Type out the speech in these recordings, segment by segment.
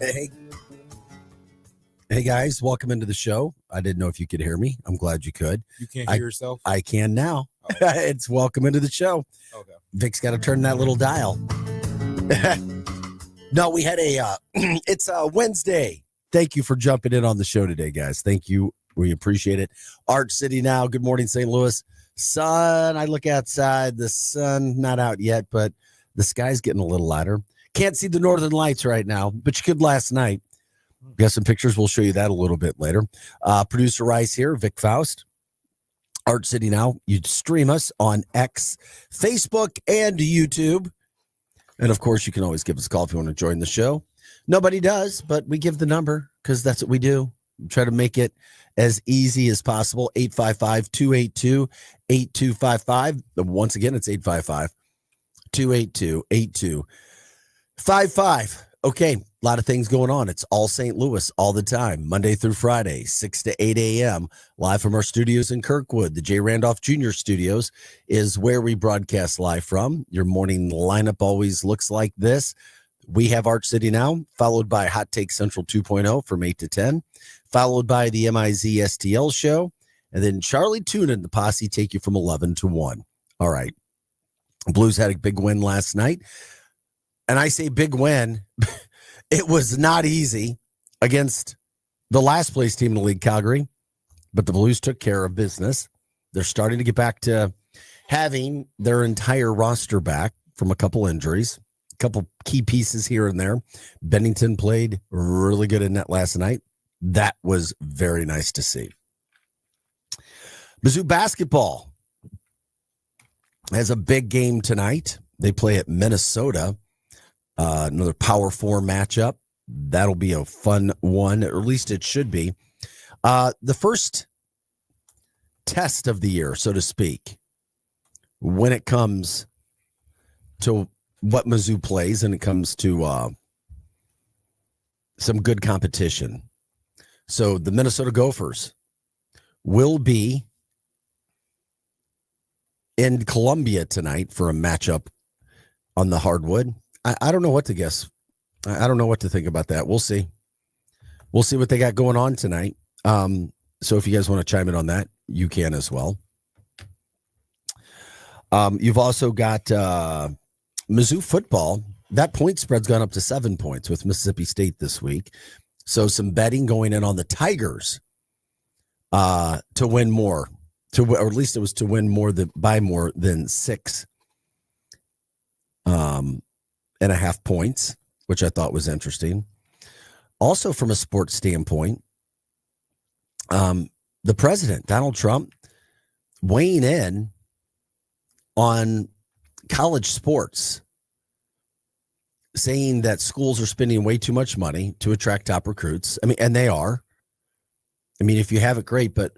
Hey, hey guys, welcome into the show. I didn't know if you could hear me. I'm glad you could. You can't hear yourself? I can now. Oh. It's welcome into the show. Okay. Vic's got to turn that little dial. No, we had it's a Wednesday. Thank you for jumping in on the show today, guys. Thank you. We appreciate it. Arch City now. Good morning, St. Louis. Sun, I look outside. The sun, not out yet, but the sky's getting a little lighter. Can't see the northern lights right now, but you could last night. Got some pictures. We'll show you that a little bit later. Producer Rice here, Vic Faust. Arch City now. You stream us on X, Facebook, and YouTube. And, of course, you can always give us a call if you want to join the show. Nobody does, but we give the number because that's what we do. We try to make it as easy as possible. 855-282-8255. Once again, it's 855-282-8255. Okay, a lot of things going on. It's all St. Louis all the time, Monday through Friday, 6 to 8 a.m., live from our studios in Kirkwood. The J. Randolph Jr. Studios is where we broadcast live from. Your morning lineup always looks like this. We have Arch City Now, followed by Hot Take Central 2.0 from 8 to 10, followed by the MIZ STL show, and then Charlie Tuna and the Posse take you from 11 to 1. All right. Blues had a big win last night. And I say big win. It was not easy against the last place team in the league, Calgary, but the Blues took care of business. They're starting to get back to having their entire roster back from a couple injuries, a couple key pieces here and there. Bennington played really good in net last night. That was very nice to see. Mizzou basketball has a big game tonight. They play at Minnesota. Another Power 4 matchup. That'll be a fun one, or at least it should be. The first test of the year, so to speak, when it comes to what Mizzou plays and it comes to some good competition. So the Minnesota Gophers will be in Columbia tonight for a matchup on the hardwood. I don't know what to guess. I don't know what to think about that. We'll see. We'll see what they got going on tonight. So if you guys want to chime in on that, you can as well. You've also got Mizzou football. That point spread's gone up to 7 points with Mississippi State this week. So some betting going in on the Tigers to win more, or at least it was to win more by more than 6.5 points, which I thought was interesting. Also, from a sports standpoint, the president, Donald Trump, weighing in on college sports, saying that schools are spending way too much money to attract top recruits. I mean, and they are. I mean, if you have it, great. But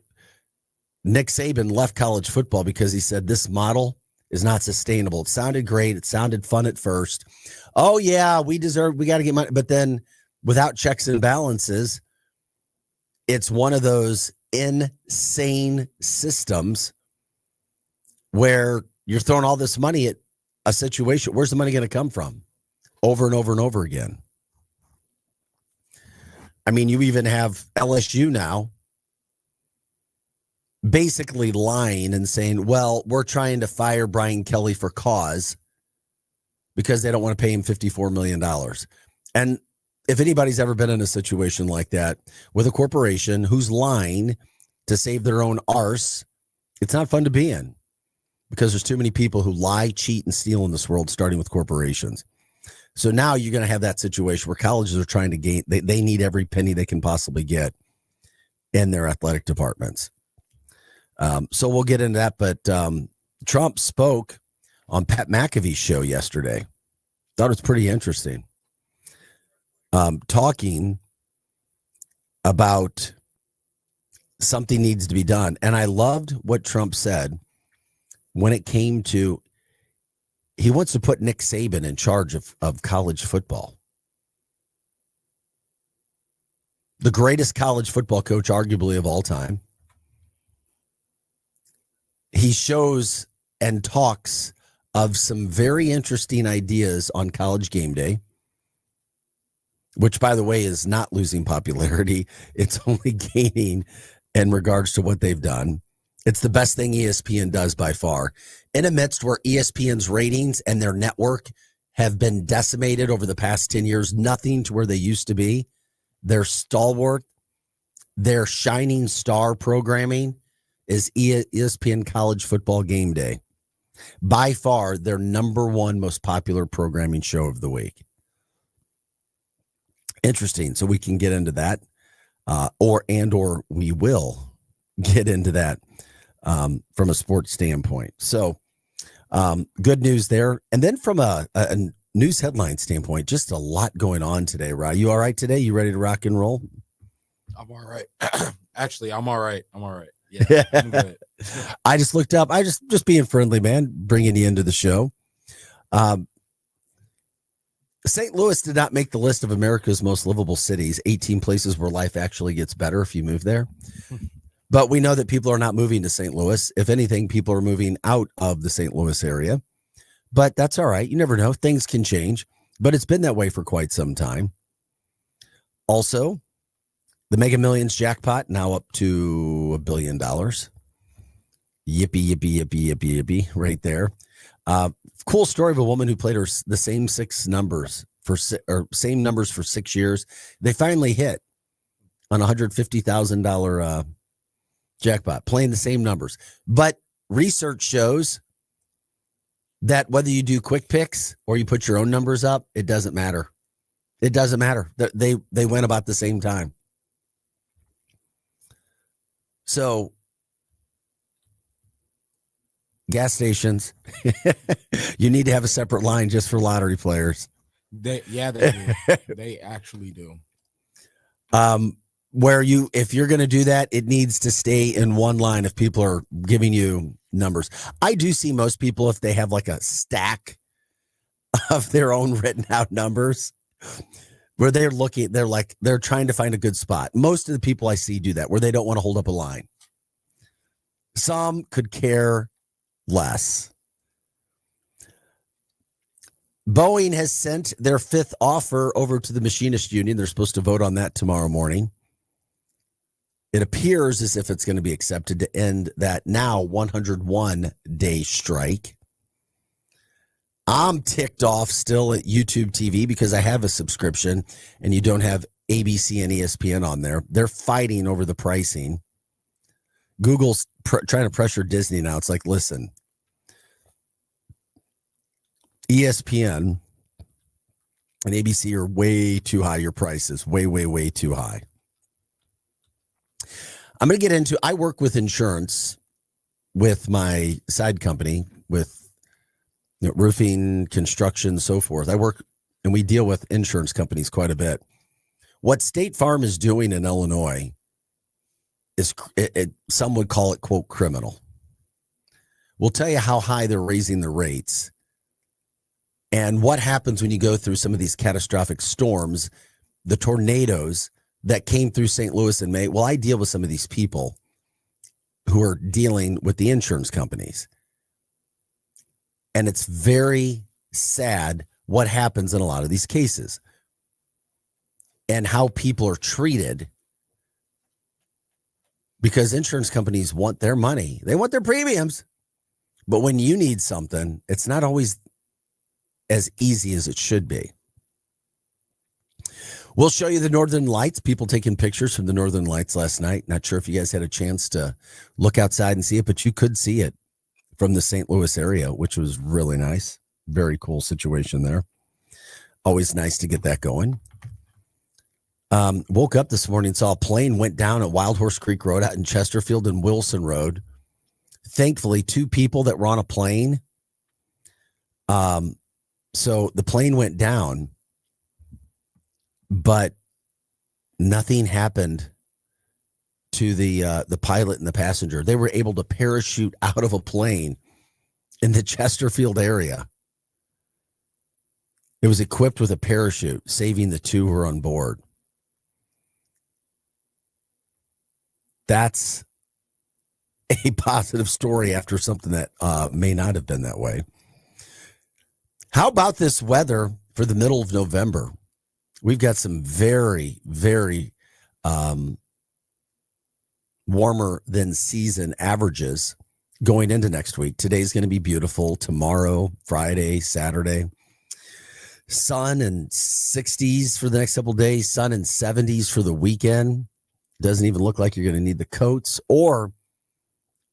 Nick Saban left college football because he said this model is not sustainable. It sounded great. It sounded fun at first. Oh, yeah, we got to get money. But then without checks and balances, it's one of those insane systems where you're throwing all this money at a situation. Where's the money going to come from? Over and over and over again. I mean, you even have LSU now basically lying and saying, well, we're trying to fire Brian Kelly for cause because they don't want to pay him $54 million. And if anybody's ever been in a situation like that with a corporation who's lying to save their own arse, it's not fun to be in because there's too many people who lie, cheat, and steal in this world, starting with corporations. So now you're going to have that situation where colleges are trying to gain, they need every penny they can possibly get in their athletic departments. So we'll get into that. But Trump spoke on Pat McAfee's show yesterday. Thought it was pretty interesting. Talking about something needs to be done. And I loved what Trump said when it came to, he wants to put Nick Saban in charge of college football. The greatest college football coach, arguably, of all time. He shows and talks of some very interesting ideas on College Game Day. which, by the way, is not losing popularity. It's only gaining in regards to what they've done. It's the best thing ESPN does by far. In a midst where ESPN's ratings and their network have been decimated over the past 10 years, nothing to where they used to be, their stalwart, their shining star programming is ESPN College Football Game Day. By far, their number one most popular programming show of the week. Interesting. So we can get into that, or we will get into that from a sports standpoint. So good news there. And then from a news headline standpoint, just a lot going on today, Rye. You all right today? You ready to rock and roll? I'm all right. Actually, I'm all right. Yeah, I'm good. I just looked up. I just being friendly, man, bringing you into the show. St. Louis did not make the list of America's most livable cities, 18 places where life actually gets better if you move there. But we know that people are not moving to St. Louis. If anything, people are moving out of the St. Louis area. But that's all right. You never know. Things can change. But it's been that way for quite some time. Also, the Mega Millions jackpot now up to $1 billion. Yippee, yippee, yippee, yippee, yippee, right there. Cool story of a woman who played the same numbers for 6 years. They finally hit on $150,000 jackpot, playing the same numbers. But research shows that whether you do quick picks or you put your own numbers up, it doesn't matter. It doesn't matter. They went about the same time. So gas stations, you need to have a separate line just for lottery players. They do. They actually do. If you're going to do that, it needs to stay in one line if people are giving you numbers. I do see most people, if they have like a stack of their own written out numbers, where they're trying to find a good spot. Most of the people I see do that, where they don't want to hold up a line. Some could care less. Boeing has sent their 5th offer over to the Machinist Union. They're supposed to vote on that tomorrow morning. It appears as if it's going to be accepted to end that now 101-day strike. I'm ticked off still at YouTube TV because I have a subscription and you don't have ABC and ESPN on there. They're fighting over the pricing. Google's trying to pressure Disney now. It's like, listen, ESPN and ABC are way too high. Your prices way, way, way too high. I'm going to get into, I work with insurance with my side company with roofing, construction, so forth. I work and we deal with insurance companies quite a bit. What State Farm is doing in Illinois is, some would call it, quote, criminal. We'll tell you how high they're raising the rates and what happens when you go through some of these catastrophic storms, the tornadoes that came through St. Louis in May. Well, I deal with some of these people who are dealing with the insurance companies. And it's very sad what happens in a lot of these cases and how people are treated, because insurance companies want their money. They want their premiums. But when you need something, it's not always as easy as it should be. We'll show you the Northern Lights, people taking pictures from the Northern Lights last night. Not sure if you guys had a chance to look outside and see it, but you could see it from the St. Louis area, which was really nice. Very cool situation there. Always nice to get that going. Woke up this morning, saw a plane went down at Wild Horse Creek Road out in Chesterfield and Wilson Road. Thankfully, 2 people that were on a plane. So the plane went down, but nothing happened to the pilot and the passenger. They were able to parachute out of a plane in the Chesterfield area. It was equipped with a parachute, saving the 2 who were on board. That's a positive story after something that may not have been that way. How about this weather for the middle of November? We've got some very, very warmer than season averages going into next week. Today's going to be beautiful. Tomorrow, Friday, Saturday, sun and 60s for the next couple of days, sun and 70s for the weekend. Doesn't even look like you're going to need the coats or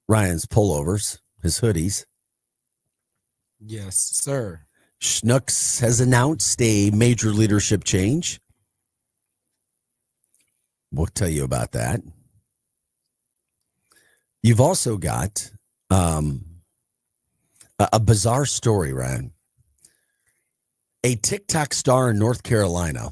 Ryan's pullovers, his hoodies. Yes, sir. Schnucks has announced a major leadership change. We'll tell you about that. You've also got a bizarre story, Ryan. A TikTok star in North Carolina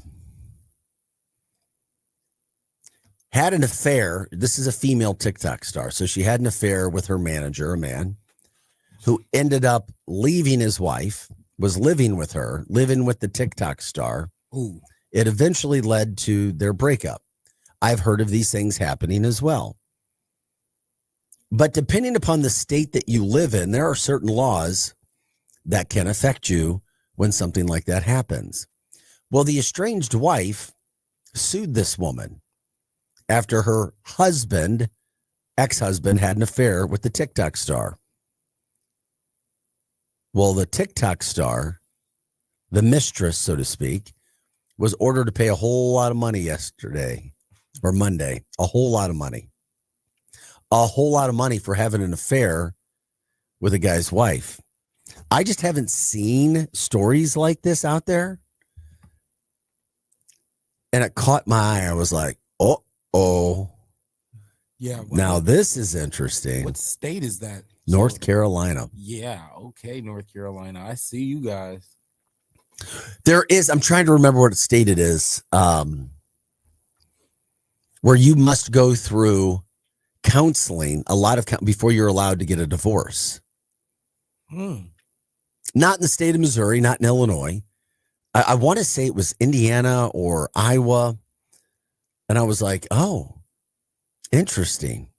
had an affair. This is a female TikTok star. So she had an affair with her manager, a man, who ended up leaving his wife, was living with her, living with the TikTok star. Ooh. It eventually led to their breakup. I've heard of these things happening as well. But depending upon the state that you live in, there are certain laws that can affect you when something like that happens. Well, the estranged wife sued this woman after her husband, ex-husband, had an affair with the TikTok star. Well, the TikTok star, the mistress, so to speak, was ordered to pay a whole lot of money yesterday or Monday, a whole lot of money. A whole lot of money for having an affair with a guy's wife. I just haven't seen stories like this out there. And it caught my eye. I was like, oh. Yeah. Now this is interesting. What state is that? North Carolina. Yeah. Okay. North Carolina. I see you guys. There is, I'm trying to remember what state it is, where you must go through counseling, a lot of before you're allowed to get a divorce. Not in the state of Missouri, not in Illinois. I want to say it was Indiana or Iowa. And I was like, oh, interesting.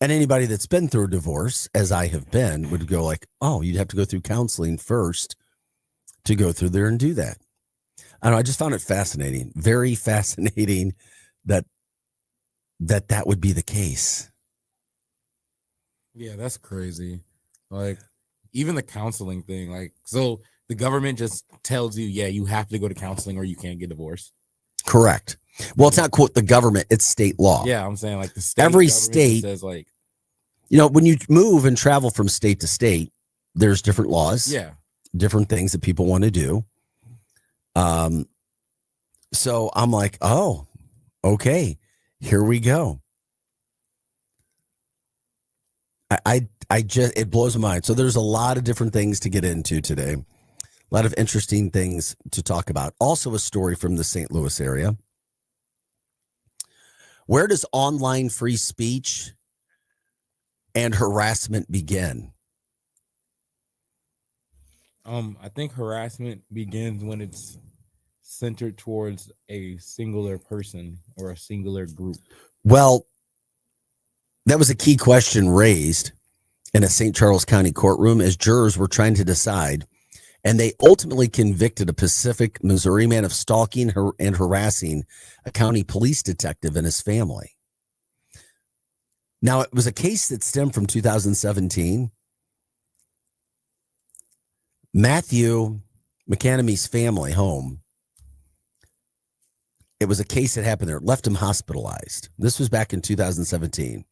And anybody that's been through a divorce, as I have been, would go like, oh, you'd have to go through counseling first to go through there and do that. I don't know, I just found it fascinating, very fascinating that would be the case. Yeah, that's crazy. Like, even the counseling thing, like, so the government just tells you, yeah, you have to go to counseling or you can't get divorced. Correct. Well, it's not quote the government, it's state law. Yeah, I'm saying like the state every state says like, you know, when you move and travel from state to state, there's different laws. Yeah. Different things that people want to do. So I'm like, oh, okay. Here we go. I just, it blows my mind. So there's a lot of different things to get into today. A lot of interesting things to talk about. Also a story from the St. Louis area. Where does online free speech and harassment begin? I think harassment begins when it's centered towards a singular person or a singular group. Well, that was a key question raised in a St. Charles County courtroom as jurors were trying to decide, and they ultimately convicted a Pacific, Missouri man of stalking and harassing a county police detective and his family. Now, it was a case that stemmed from 2017. Matthew McCanamy's family home. It was a case that happened there. Left him hospitalized. This was back in 2017.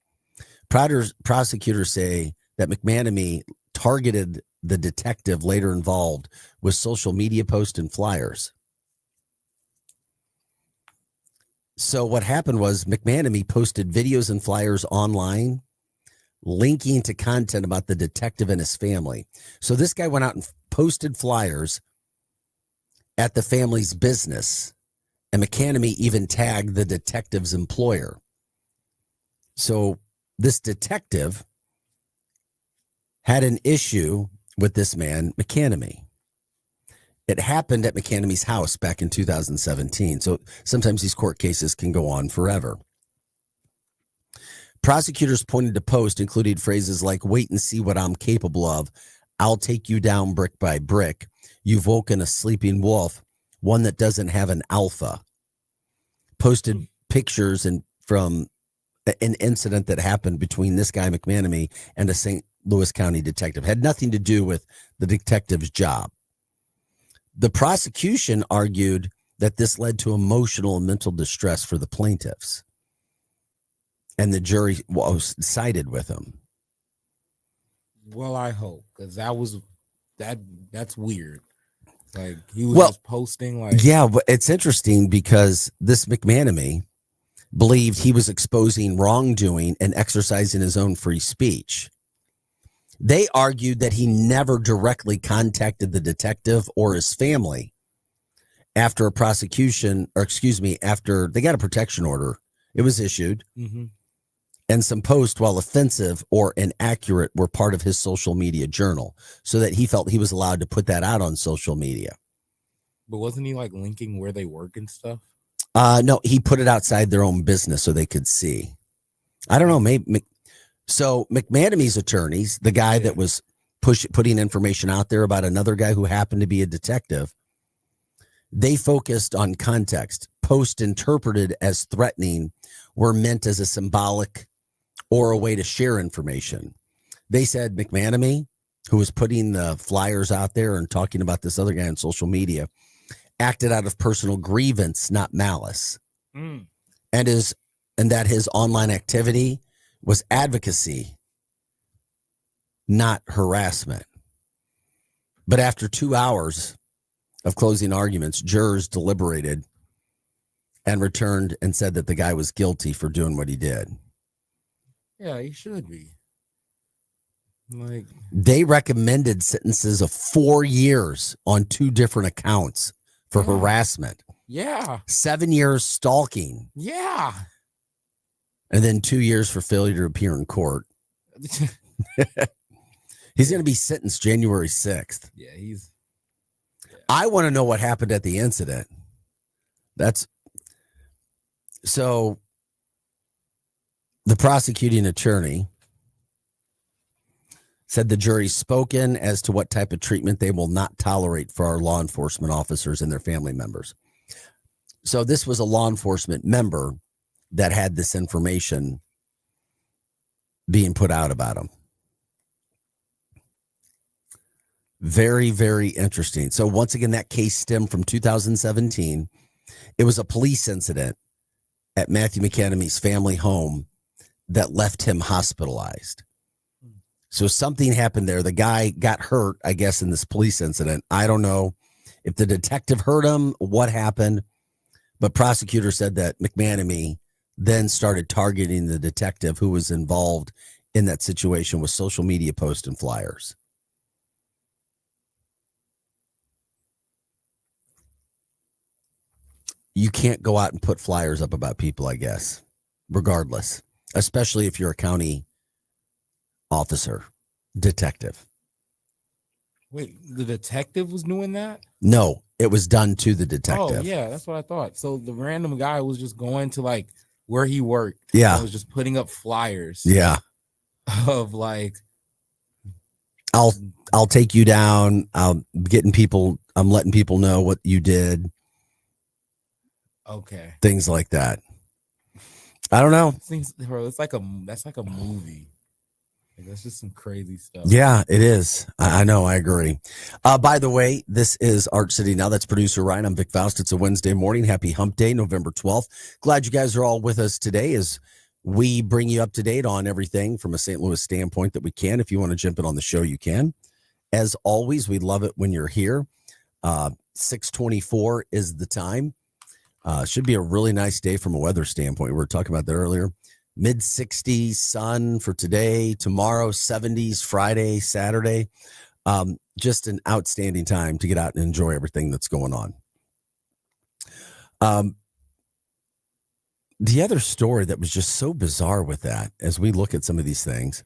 Prosecutors say that McManamy targeted the detective later involved with social media posts and flyers. So what happened was McManamy posted videos and flyers online linking to content about the detective and his family. So this guy went out and posted flyers at the family's business, and McCanamy even tagged the detective's employer. So this detective had an issue with this man, McCanamy. It happened at McCanamy's house back in 2017. So sometimes these court cases can go on forever. Prosecutors pointed to posts including phrases like, wait and see what I'm capable of. I'll take you down brick by brick. You've woken a sleeping wolf. one that doesn't have an alpha, posted pictures from an incident that happened between this guy McManamy and a St. Louis County detective. Had nothing to do with the detective's job. The prosecution argued that this led to emotional and mental distress for the plaintiffs, and the jury sided with him. Well, I hope, because that's weird. Like, he was just posting, like, yeah, but it's interesting because this McManamy believed he was exposing wrongdoing and exercising his own free speech. They argued that he never directly contacted the detective or his family after after they got a protection order. It was issued. Mm-hmm. And some posts, while offensive or inaccurate, were part of his social media journal, so that he felt he was allowed to put that out on social media. But wasn't he like linking where they work and stuff? No, he put it outside their own business so they could see. I don't know. Maybe. So McManamy's attorneys, the guy that was putting information out there about another guy who happened to be a detective, they focused on context. Posts interpreted as threatening were meant as a symbolic or a way to share information. They said McManamy, who was putting the flyers out there and talking about this other guy on social media, acted out of personal grievance, not malice. And that his online activity was advocacy, not harassment. But after 2 hours of closing arguments, jurors deliberated and returned and said that the guy was guilty for doing what he did. Yeah, he should be. Like, they recommended sentences of 4 years on 2 different accounts for harassment. Yeah. 7 years stalking. Yeah. And then 2 years for failure to appear in court. He's going to be sentenced January 6th. Yeah, I want to know what happened at the incident. So the prosecuting attorney said the jury's spoken as to what type of treatment they will not tolerate for our law enforcement officers and their family members. So this was a law enforcement member that had this information being put out about him. Very, very interesting. So once again, that case stemmed from 2017. It was a police incident at Matthew McManamy's family home that left him hospitalized. So something happened there. The guy got hurt, I guess, in this police incident. I don't know if the detective hurt him, what happened, but prosecutors said that McManamy then started targeting the detective who was involved in that situation with social media posts and flyers. You can't go out and put flyers up about people, I guess, regardless, especially if you're a county officer, detective. Wait, the detective was doing that? No, it was done to the detective. Oh, yeah, that's what I thought. So the random guy was just going to like where he worked. Yeah. And was just putting up flyers. Yeah. Of like, I'll take you down. I'm letting people know what you did. Okay. Things like that. I don't know. Bro, that's like a movie. Like, that's just some crazy stuff. Yeah, it is. I know. I agree. By the way, this is Art City Now. That's producer Ryan. I'm Vic Faust. It's a Wednesday morning. Happy Hump Day, November 12th. Glad you guys are all with us today as we bring you up to date on everything from a St. Louis standpoint that we can. If you want to jump in on the show, you can. As always, we love it when you're here. 6:24 is the time. Should be a really nice day from a weather standpoint. We were talking about that earlier. Mid-60s sun for today, tomorrow 70s, Friday, Saturday. Just an outstanding time to get out and enjoy everything that's going on. The other story that was just so bizarre with that, as we look at some of these things,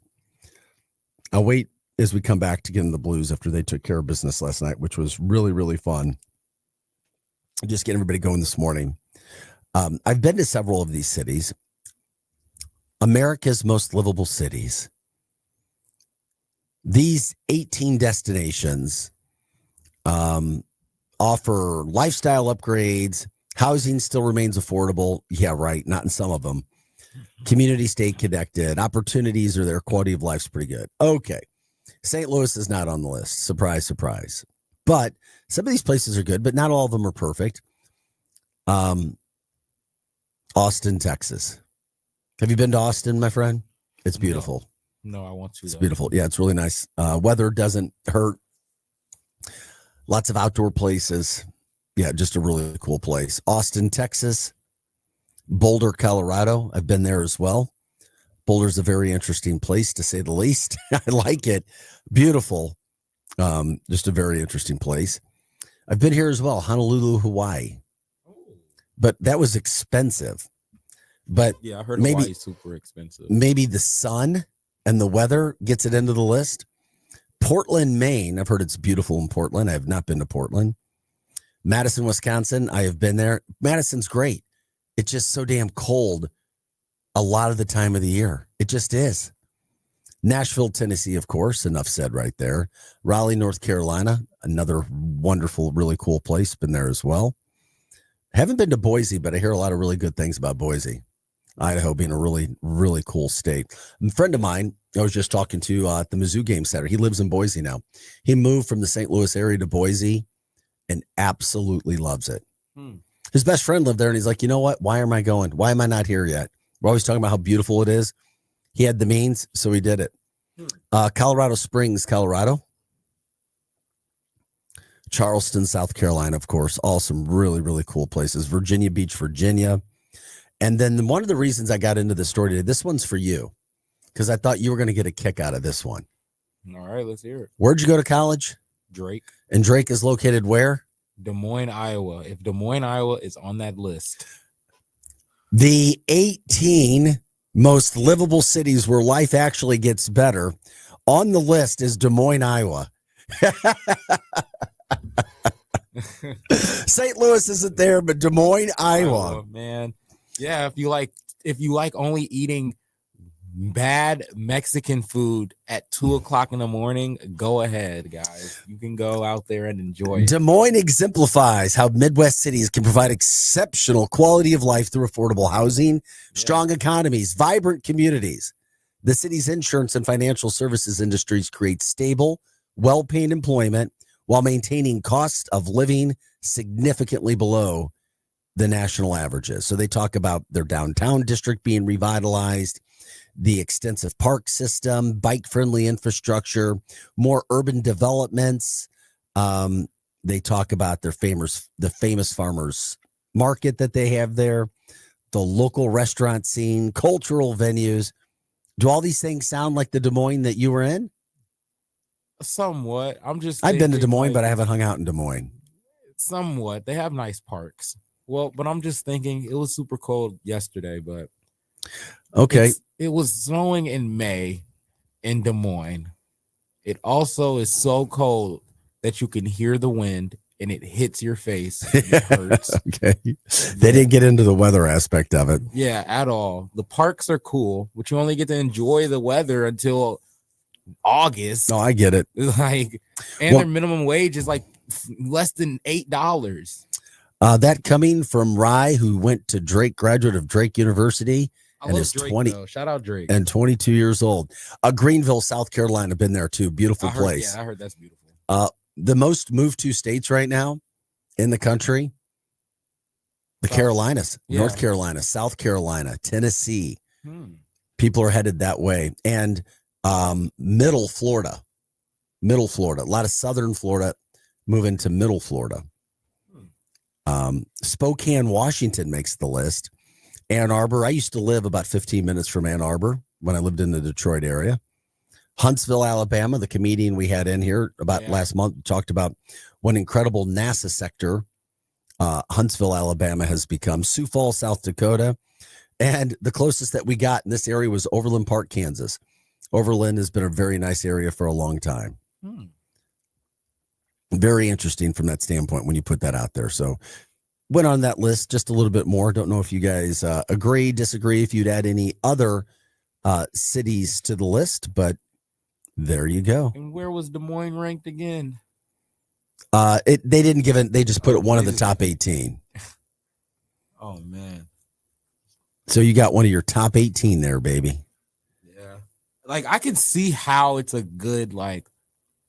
I'll wait as we come back to get in the blues after they took care of business last night, which was really, really fun. Just get everybody going this morning. I've been to several of these cities. America's most livable cities. These 18 destinations offer lifestyle upgrades. Housing still remains affordable. Yeah, right. Not in some of them. Community stay connected. Opportunities are there. Quality of life's pretty good. Okay. St. Louis is not on the list. Surprise, surprise. But some of these places are good, but not all of them are perfect. Austin, Texas. Have you been to Austin, my friend? It's beautiful. No, I want to. It's beautiful. Yeah, it's really nice. Weather doesn't hurt. Lots of outdoor places. Yeah, just a really cool place. Austin, Texas. Boulder, Colorado. I've been there as well. Boulder's a very interesting place, to say the least. I like it. Beautiful. Just a very interesting place. I've been here as well. Honolulu, Hawaii. But that was expensive. But yeah, I heard Hawaii's super expensive. Maybe the sun and the weather gets it into the list. Portland, Maine. I've heard it's beautiful in Portland. I have not been to Portland. Madison, Wisconsin. I have been there. Madison's great. It's just so damn cold a lot of the time of the year. It just is. Nashville, Tennessee, of course. Enough said right there. Raleigh, North Carolina. Another wonderful, really cool place. Been there as well. Haven't been to Boise, but I hear a lot of really good things about Boise. Idaho being a really, really cool state. A friend of mine I was just talking to at the Mizzou game center. He lives in Boise now. He moved from the St. Louis area to Boise and absolutely loves it. His best friend lived there, and he's like, you know what? Why am I going? Why am I not here yet? We're always talking about how beautiful it is. He had the means, so he did it. Colorado Springs, Colorado. Charleston, South Carolina, of course. All some really, really cool places. Virginia Beach, Virginia. And then one of the reasons I got into this story today, this one's for you, because I thought you were going to get a kick out of this one. All right, let's hear it. Where'd you go to college? Drake. And Drake is located where? Des Moines, Iowa. If Des Moines, Iowa is on that list. The 18 most livable cities where life actually gets better. On the list is Des Moines, Iowa. St. Louis isn't there, but Des Moines, Iowa. Oh, man. Yeah, if you like only eating bad Mexican food at 2:00 in the morning, go ahead, guys. You can go out there and enjoy it. Des Moines exemplifies how Midwest cities can provide exceptional quality of life through affordable housing, strong economies, vibrant communities. The city's insurance and financial services industries create stable, well-paid employment while maintaining cost of living significantly below the national averages. So they talk about their downtown district being revitalized, the extensive park system, bike-friendly infrastructure, more urban developments. They talk about the famous farmers market that they have there, the local restaurant scene, cultural venues. Do all these things sound like the Des Moines that you were in? Somewhat. I've been to Des Moines, but I haven't hung out in Des Moines. Somewhat. They have nice parks. Well, but I'm just thinking it was super cold yesterday, but okay. It was snowing in May in Des Moines. It also is so cold that you can hear the wind and it hits your face. It hurts. Okay. They didn't get into the weather aspect of it. Yeah, at all. The parks are cool, but you only get to enjoy the weather until August. No, I get it. Their minimum wage is like less than $8. That coming from Rye, who went to Drake, graduate of Drake University. I love Drake, 20 though. Shout out Drake. And 22 years old. Greenville, South Carolina, been there too. Beautiful place. Yeah, I heard that's beautiful. The most moved to states right now in the country, the Carolinas, North Carolina, South Carolina, Tennessee. People are headed that way. And middle Florida. A lot of southern Florida moving to middle Florida. Spokane, Washington makes the list. Ann Arbor. I used to live about 15 minutes from Ann Arbor when I lived in the Detroit area. Huntsville, Alabama, the comedian we had in here about last month talked about what incredible NASA sector Huntsville, Alabama has become. Sioux Falls, South Dakota. And the closest that we got in this area was Overland Park, Kansas. Overland has been a very nice area for a long time. Very interesting from that standpoint when you put that out there. So went on that list just a little bit more. Don't know if you guys agree, disagree, if you'd add any other cities to the list, but there you go. And where was Des Moines ranked again? They didn't give it. They just put it one they of the just- top 18. Oh man. So you got one of your top 18 there, baby. Yeah. Like I can see how it's a good like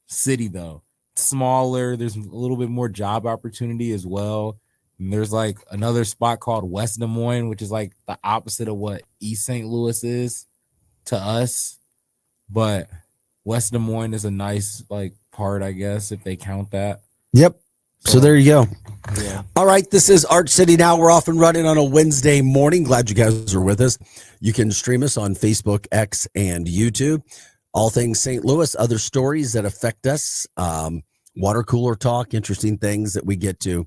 city though. Smaller, there's a little bit more job opportunity as well. And there's like another spot called West Des Moines, which is like the opposite of what East St. Louis is to us. But West Des Moines is a nice like part, I guess, if they count that. Yep. So there you go. Yeah. All right. This is Art City Now. We're off and running on a Wednesday morning. Glad you guys are with us. You can stream us on Facebook, X, and YouTube. All things St. Louis, other stories that affect us, water cooler talk, interesting things that we get to.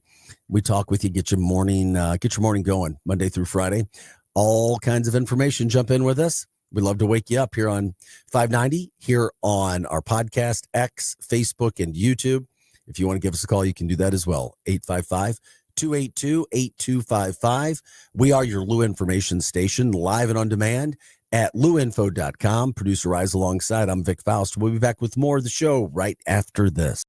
We talk with you, get your morning going Monday through Friday. All kinds of information. Jump in with us. We'd love to wake you up here on 590, here on our podcast, X, Facebook, and YouTube. If you want to give us a call, you can do that as well. 855-282-8255. We are your Lou Information Station, live and on demand at louinfo.com. Producer Rise alongside. I'm Vic Faust. We'll be back with more of the show right after this.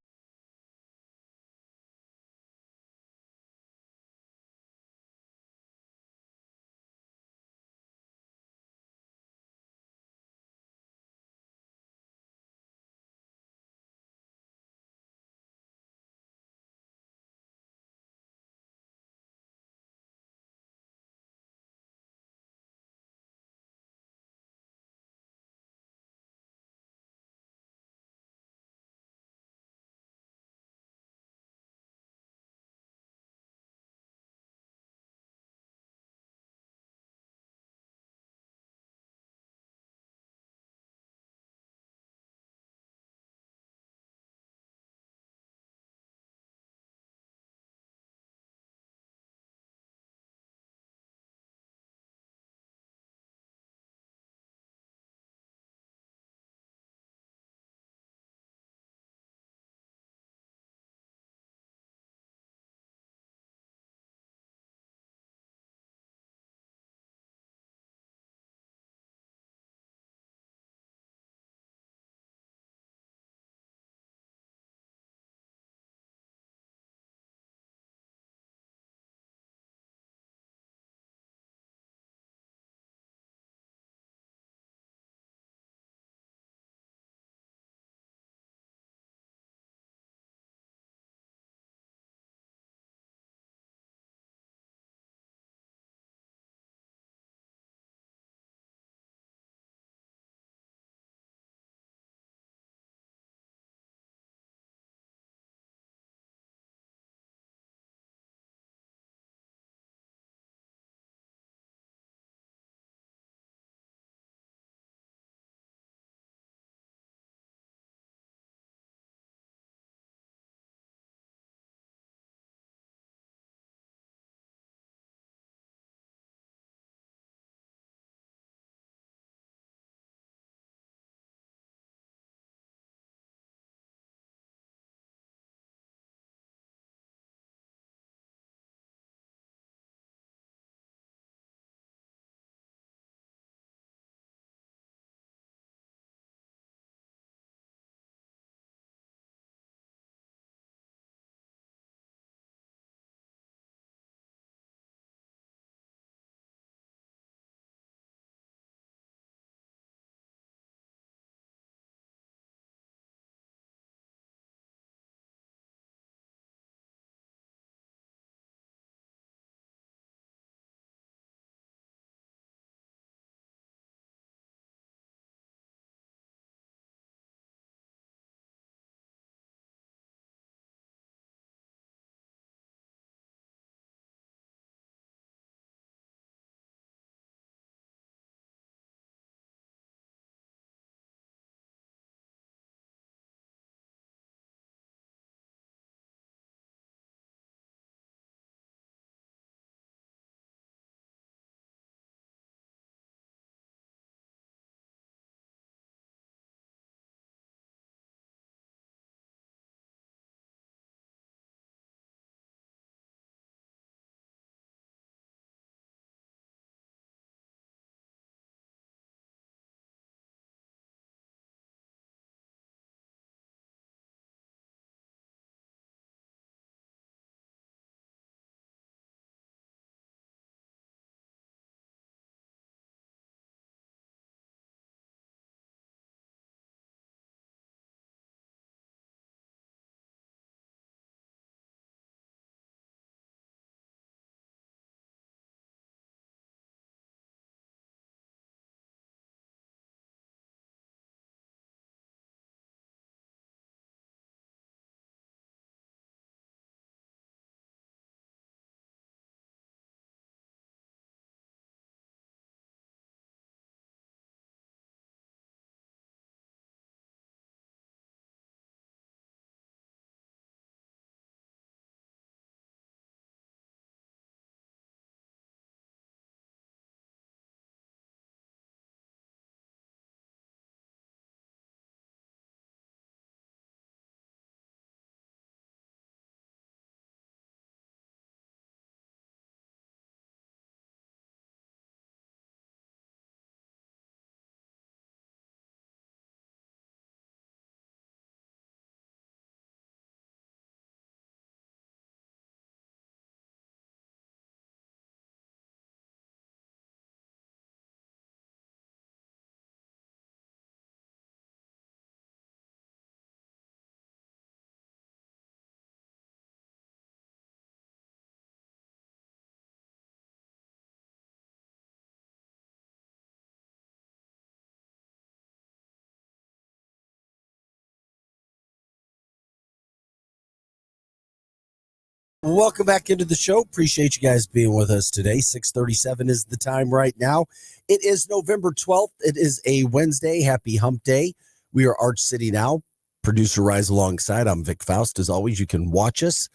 Welcome back into the show. Appreciate you guys being with us today. 6:37 is the time right now. It is November 12th. It is a Wednesday. Happy hump day. We are Arch City Now. Producer Rise alongside. I'm Vic Faust. As always, you can watch us,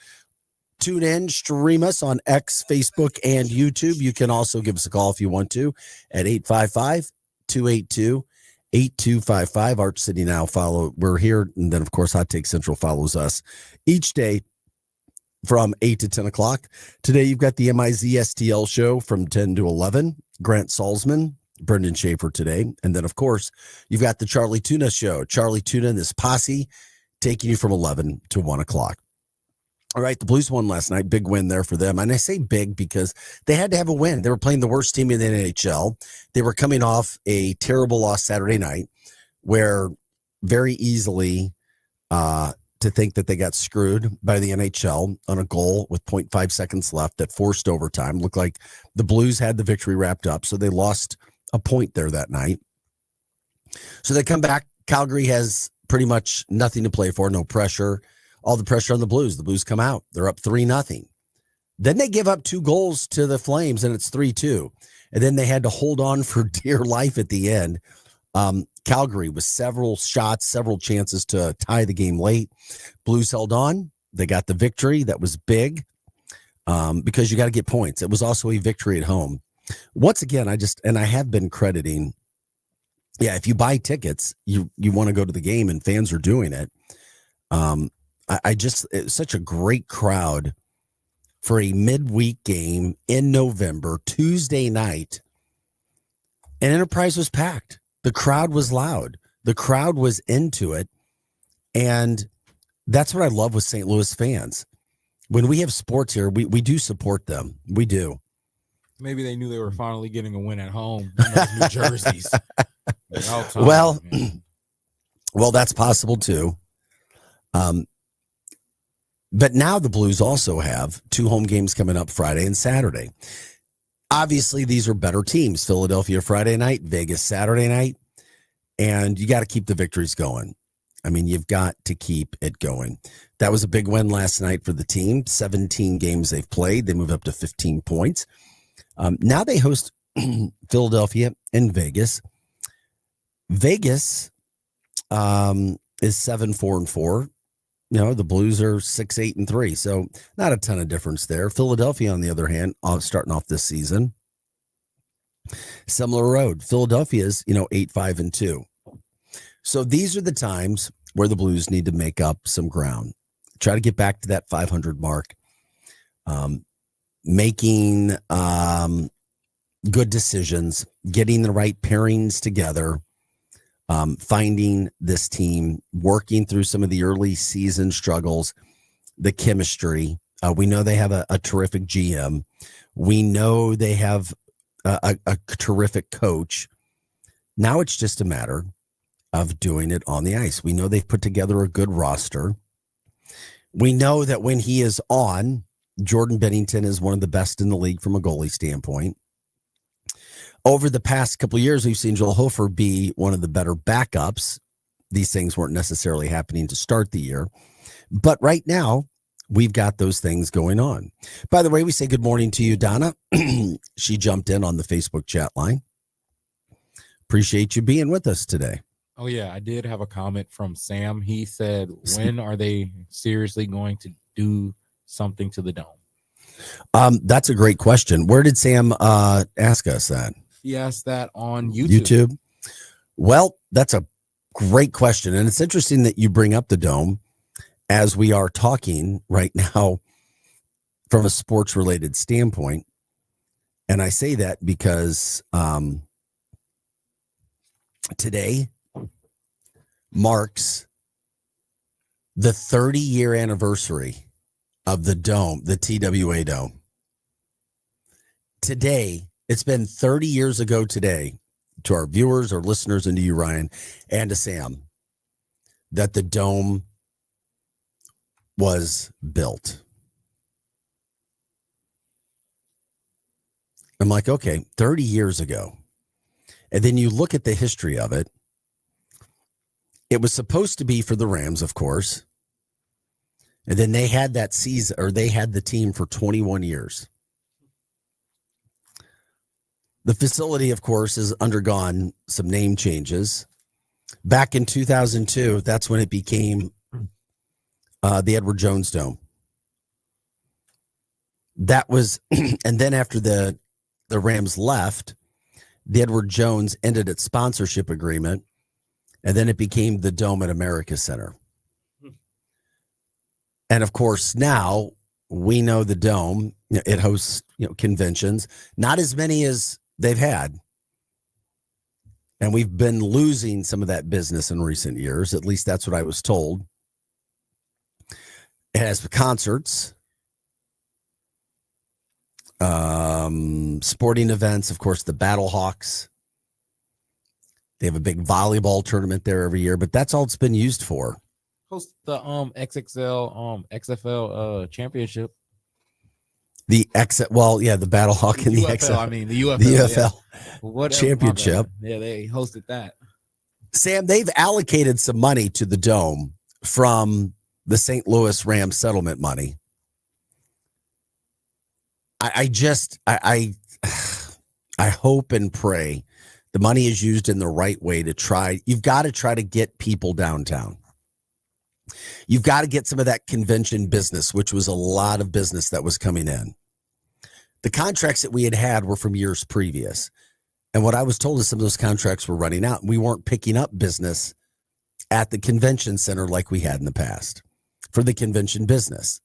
tune in, stream us on X, Facebook, and YouTube. You can also give us a call if you want to at 855-282-8255. Arch City Now. We're here. And then, of course, Hot Take Central follows us each day from 8 to 10 o'clock. Today, you've got the MIZ STL show from 10 to 11. Grant Salzman, Brendan Schaefer today. And then, of course, you've got the Charlie Tuna show. Charlie Tuna and his posse taking you from 11 to 1 o'clock. All right, the Blues won last night. Big win there for them. And I say big because they had to have a win. They were playing the worst team in the NHL. They were coming off a terrible loss Saturday night where very easily to think that they got screwed by the NHL on a goal with 0.5 seconds left that forced overtime. Looked like the Blues had the victory wrapped up, so they lost a point there that night. So they come back. Calgary has pretty much nothing to play for, no pressure. All the pressure on the Blues. The Blues come out. They're up 3-0. Then they give up 2 goals to the Flames, and it's 3-2. And then they had to hold on for dear life at the end. Calgary with several shots, several chances to tie the game late. Blues held on. They got the victory. That was big because you got to get points. It was also a victory at home. Once again, I have been crediting. Yeah, if you buy tickets, you want to go to the game, and fans are doing it. It's such a great crowd for a midweek game in November, Tuesday night, and Enterprise was packed. The crowd was loud. The crowd was into it. And that's what I love with St. Louis fans. When we have sports here, we do support them. We do. Maybe they knew they were finally getting a win at home in those New Jerseys. Well, that's possible too. But now the Blues also have 2 home games coming up Friday and Saturday. Obviously, these are better teams. Philadelphia Friday night, Vegas Saturday night, and you got to keep the victories going. I mean, you've got to keep it going. That was a big win last night for the team. 17 games they've played. They move up to 15 points. Now they host Philadelphia and Vegas. Vegas is 7-4-4. You know, the Blues are 6-8-3, so not a ton of difference there. Philadelphia, on the other hand, starting off this season, similar road. Philadelphia's, 8-5-2. So these are the times where the Blues need to make up some ground. Try to get back to that 500 mark, making good decisions, getting the right pairings together. Finding this team, working through some of the early season struggles, the chemistry. We know they have a terrific GM. We know they have a terrific coach. Now it's just a matter of doing it on the ice. We know they've put together a good roster. We know that when he is on, Jordan Bennington is one of the best in the league from a goalie standpoint. Over the past couple of years, we've seen Joel Hofer be one of the better backups. These things weren't necessarily happening to start the year. But right now, we've got those things going on. By the way, we say good morning to you, Donna. She jumped in on the Facebook chat line. Appreciate you being with us today. Oh, yeah. I did have a comment from Sam. He said, when are they seriously going to do something to the Dome? That's a great question. Where did Sam ask us that? He asked that on YouTube. Well, that's a great question. And it's interesting that you bring up the Dome as we are talking right now from a sports related standpoint. And I say that because today marks the 30-year anniversary of the Dome, the TWA Dome. Today, it's been 30 years ago today, to our viewers, our listeners, and to you, Ryan, and to Sam, that the Dome was built. I'm like, okay, 30 years ago. And then you look at the history of it. It was supposed to be for the Rams, of course. And then they had that season, or they had the team for 21 years. The facility, of course, has undergone some name changes. Back in 2002, that's when it became the Edward Jones Dome. That was, and then after the Rams left, the Edward Jones ended its sponsorship agreement, and then it became the Dome at America Center. And of course, now we know the Dome, it hosts, conventions, not as many as they've had. And we've been losing some of that business in recent years. At least that's what I was told. It has concerts, sporting events, of course, the Battlehawks. They have a big volleyball tournament there every year, but that's all it's been used for. Host the XFL championship. The Battlehawk and the UFL, XFL. The UFL. The UFL Whatever, championship. Yeah, they hosted that. Sam, they've allocated some money to the Dome from the St. Louis Rams settlement money. I hope and pray the money is used in the right way to try. You've got to try to get people downtown. You've got to get some of that convention business, which was a lot of business that was coming in. The contracts that we had were from years previous. And what I was told is some of those contracts were running out. We weren't picking up business at the convention center like we had in the past for the convention business.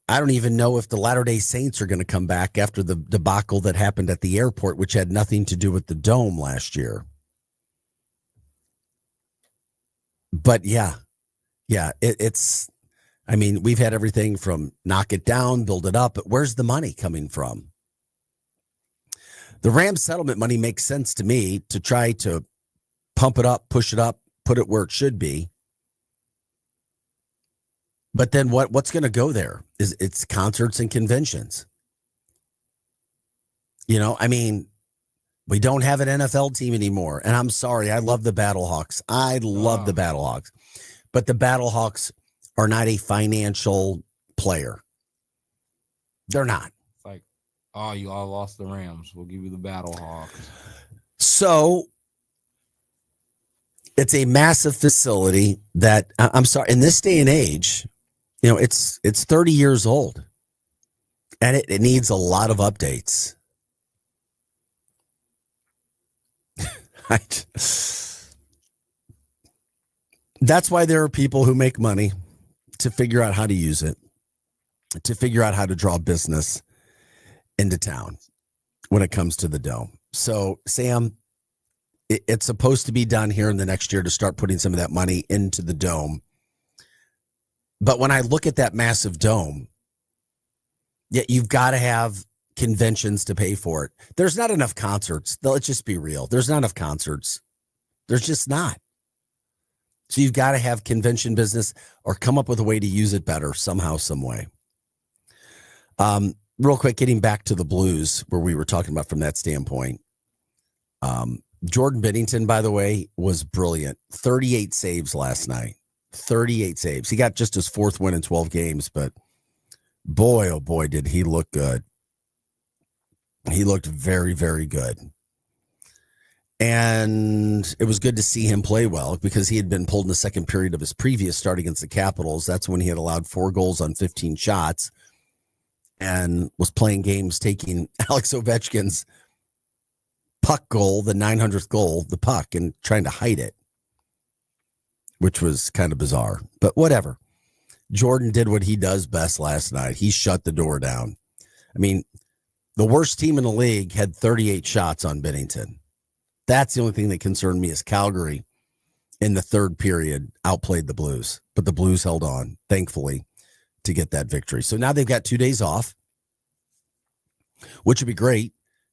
I don't even know if the Latter-day Saints are going to come back after the debacle that happened at the airport, which had nothing to do with the Dome last year. But yeah, we've had everything from knock it down, build it up, but where's the money coming from? The Rams settlement money makes sense to me to try to pump it up, push it up, put it where it should be. But then what's going to go there? It's concerts and conventions. We don't have an NFL team anymore. And I'm sorry, I love the Battlehawks. I love the Battlehawks. But the Battlehawks are not a financial player. They're not. It's like, you all lost the Rams. We'll give you the Battlehawks. So it's a massive facility that, I'm sorry, in this day and age, it's 30 years old. And it needs a lot of updates. That's why there are people who make money to figure out how to use it, to figure out how to draw business into town when it comes to the Dome. So, Sam, it's supposed to be done here in the next year to start putting some of that money into the Dome. But when I look at that massive Dome, you've got to have conventions to pay for it. There's not enough concerts. Let's just be real. There's not enough concerts. There's just not. So you've got to have convention business or come up with a way to use it better somehow, some way. Real quick, getting back to the Blues where we were talking about from that standpoint. Jordan Binnington, by the way, was brilliant. 38 saves last night. 38 saves. He got just his fourth win in 12 games, but boy, oh boy, did he look good. He looked very, very good. And it was good to see him play well because he had been pulled in the second period of his previous start against the Capitals. That's when he had allowed 4 goals on 15 shots and was playing games taking Alex Ovechkin's puck goal, the 900th goal, the puck, and trying to hide it, which was kind of bizarre. But whatever. Jordan did what he does best last night. He shut the door down. The worst team in the league had 38 shots on Binnington. That's the only thing that concerned me is Calgary in the third period outplayed the Blues. But the Blues held on, thankfully, to get that victory. So now they've got 2 days off, which would be great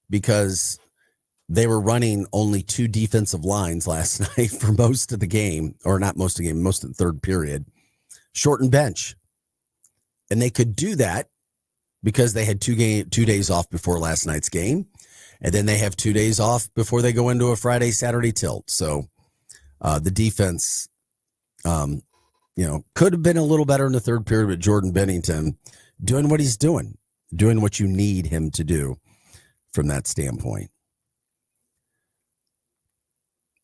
because they were running only 2 defensive lines last night for most of the game, or not most of the game, most of the third period, shortened bench. And they could do that because they had 2 days off before last night's game. And then they have 2 days off before they go into a Friday, Saturday tilt. So the defense, could have been a little better in the third period with Jordan Bennington doing what he's doing what you need him to do from that standpoint.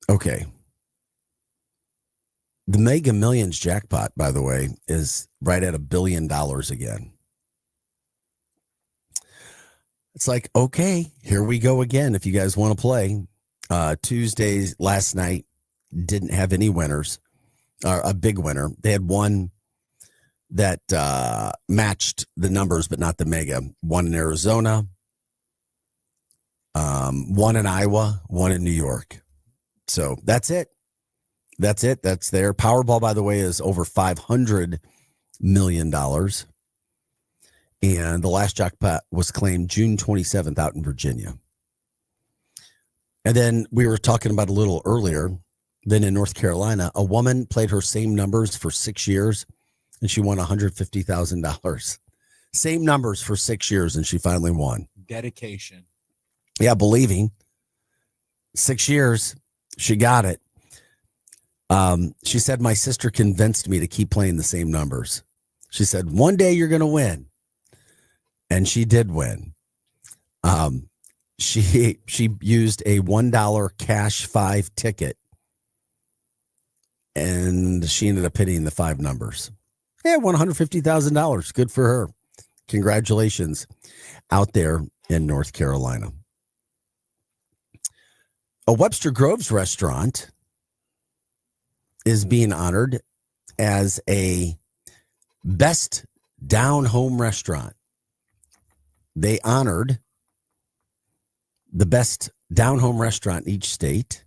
Okay. The Mega Millions jackpot, by the way, is right at $1 billion again. It's like, okay, here we go again. If you guys want to play, Tuesdays last night didn't have any winners, or a big winner. They had one that matched the numbers, but not the mega. One in Arizona, one in Iowa, one in New York. So that's it. That's there. Powerball, by the way, is over $500 million. And the last jackpot was claimed June 27th out in Virginia. And then we were talking about a little earlier, then in North Carolina, a woman played her same numbers for 6 years and she won $150,000. Same numbers for 6 years and she finally won. Dedication. Yeah, believing. 6 years, she got it. She said, my sister convinced me to keep playing the same numbers. She said, one day you're going to win. And she did win. She used a $1 cash 5 ticket. And she ended up hitting the 5 numbers. Yeah, won $150,000. Good for her. Congratulations out there in North Carolina. A Webster Groves restaurant is being honored as a best down home restaurant. They honored the best down home restaurant in each state.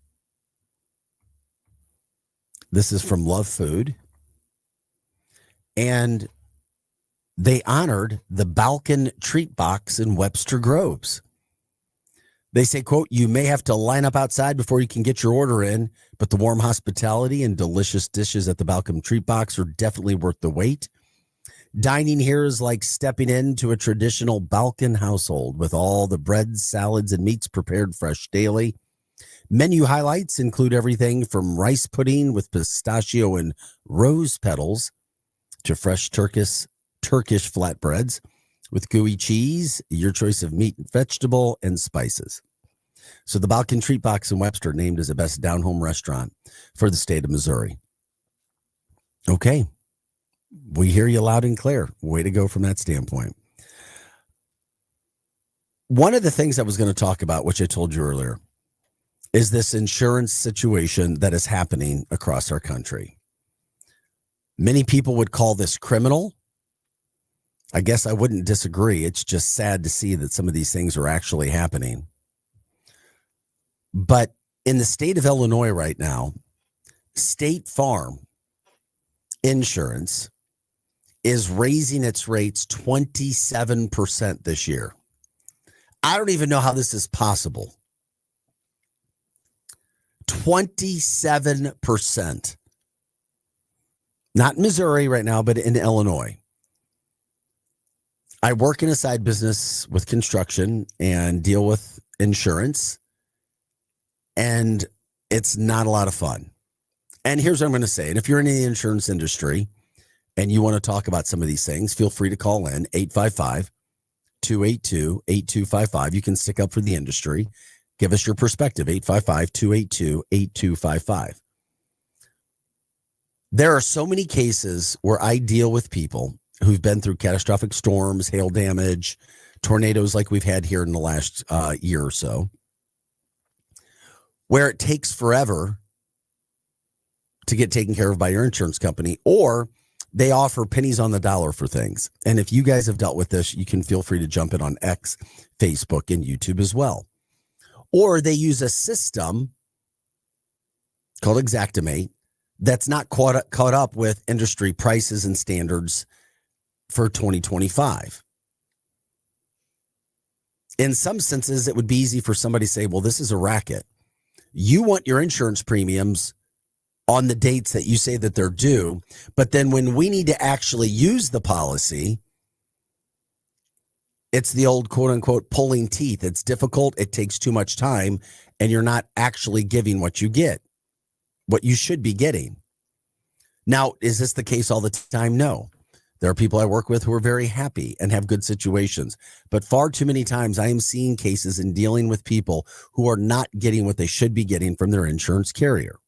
This is from Love Food. And they honored the Balkan Treat Box in Webster Groves. They say, quote, you may have to line up outside before you can get your order in, but the warm hospitality and delicious dishes at the Balkan Treat Box are definitely worth the wait. Dining here is like stepping into a traditional Balkan household with all the breads, salads, and meats prepared fresh daily. Menu highlights include everything from rice pudding with pistachio and rose petals to fresh Turkish flatbreads with gooey cheese, your choice of meat and vegetable, and spices. So the Balkan Treat Box in Webster named as the best down-home restaurant for the state of Missouri. Okay. We hear you loud and clear. Way to go from that standpoint. One of the things I was going to talk about, which I told you earlier, is this insurance situation that is happening across our country. Many people would call this criminal. I guess I wouldn't disagree. It's just sad to see that some of these things are actually happening. But in the state of Illinois right now, State Farm Insurance is raising its rates 27% this year. I don't even know how this is possible. 27%. Not in Missouri right now, but in Illinois. I work in a side business with construction and deal with insurance, and it's not a lot of fun. And here's what I'm going to say. And if you're in the insurance industry and you want to talk about some of these things, feel free to call in 855-282-8255. You can stick up for the industry. Give us your perspective, 855-282-8255. There are so many cases where I deal with people who've been through catastrophic storms, hail damage, tornadoes like we've had here in the last year or so, where it takes forever to get taken care of by your insurance company, or they offer pennies on the dollar for things. And if you guys have dealt with this, you can feel free to jump in on X, Facebook, and YouTube as well. Or they use a system called Xactimate that's not caught up with industry prices and standards for 2025. In some senses, it would be easy for somebody to say, well, this is a racket. You want your insurance premiums on the dates that you say that they're due, but then when we need to actually use the policy, it's the old quote unquote pulling teeth. It's difficult. It takes too much time, and you're not actually giving what you get, what you should be getting. Now, is this the case all the time? No. There are people I work with who are very happy and have good situations. But far too many times I am seeing cases and dealing with people who are not getting what they should be getting from their insurance carrier.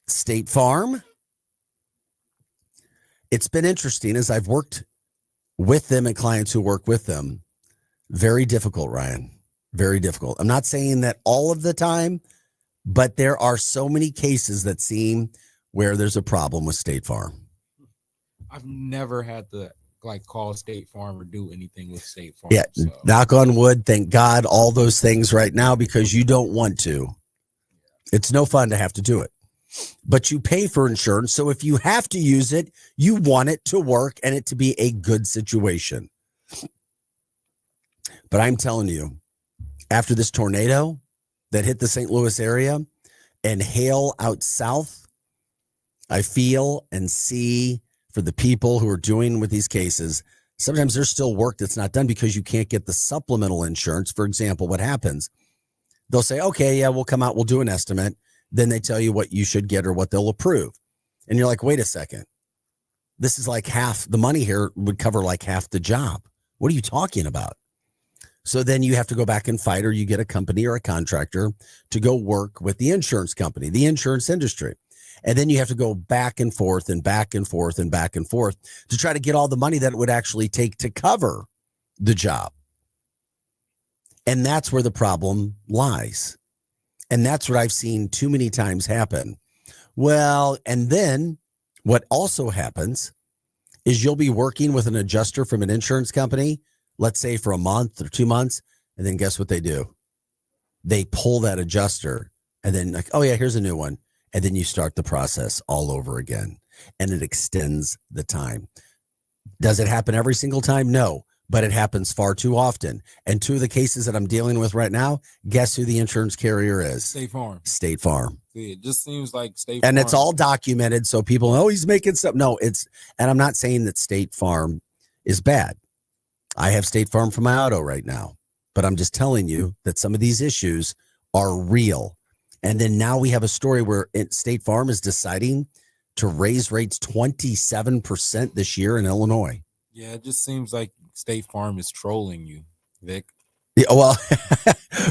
State Farm. It's been interesting as I've worked with them and clients who work with them. Very difficult, Ryan. Very difficult. I'm not saying that all of the time, but there are so many cases that seem where there's a problem with State Farm. I've never had to call State Farm or do anything with State Farm. Yeah, so. Knock on wood, thank God, all those things right now, because you don't want to. It's no fun to have to do it. But you pay for insurance, so if you have to use it, you want it to work and it to be a good situation. But I'm telling you, after this tornado that hit the St. Louis area and hail out south, I feel and see for the people who are doing with these cases, sometimes there's still work that's not done because you can't get the supplemental insurance. For example, what happens? They'll say, okay, yeah, we'll come out, we'll do an estimate. Then they tell you what you should get or what they'll approve. And you're like, wait a second. This is like half the money here would cover like half the job. What are you talking about? So then you have to go back and fight, or you get a company or a contractor to go work with the insurance company, the insurance industry. And then you have to go back and forth and back and forth and back and forth to try to get all the money that it would actually take to cover the job. And that's where the problem lies. And that's what I've seen too many times happen. Well, and then what also happens is you'll be working with an adjuster from an insurance company, let's say for a month or 2 months, and then guess what they do? They pull that adjuster and then like, oh yeah, here's a new one. And then you start the process all over again, and it extends the time. Does it happen every single time? No, but it happens far too often. And two of the cases that I'm dealing with right now, guess who the insurance carrier is? State Farm. State Farm. See, it just seems like State Farm. And it's all documented. So people, oh, he's making stuff. No, and I'm not saying that State Farm is bad. I have State Farm for my auto right now, but I'm just telling you that some of these issues are real. And then now we have a story where State Farm is deciding to raise rates 27% this year in Illinois. Yeah, it just seems like State Farm is trolling you, Vic. Yeah,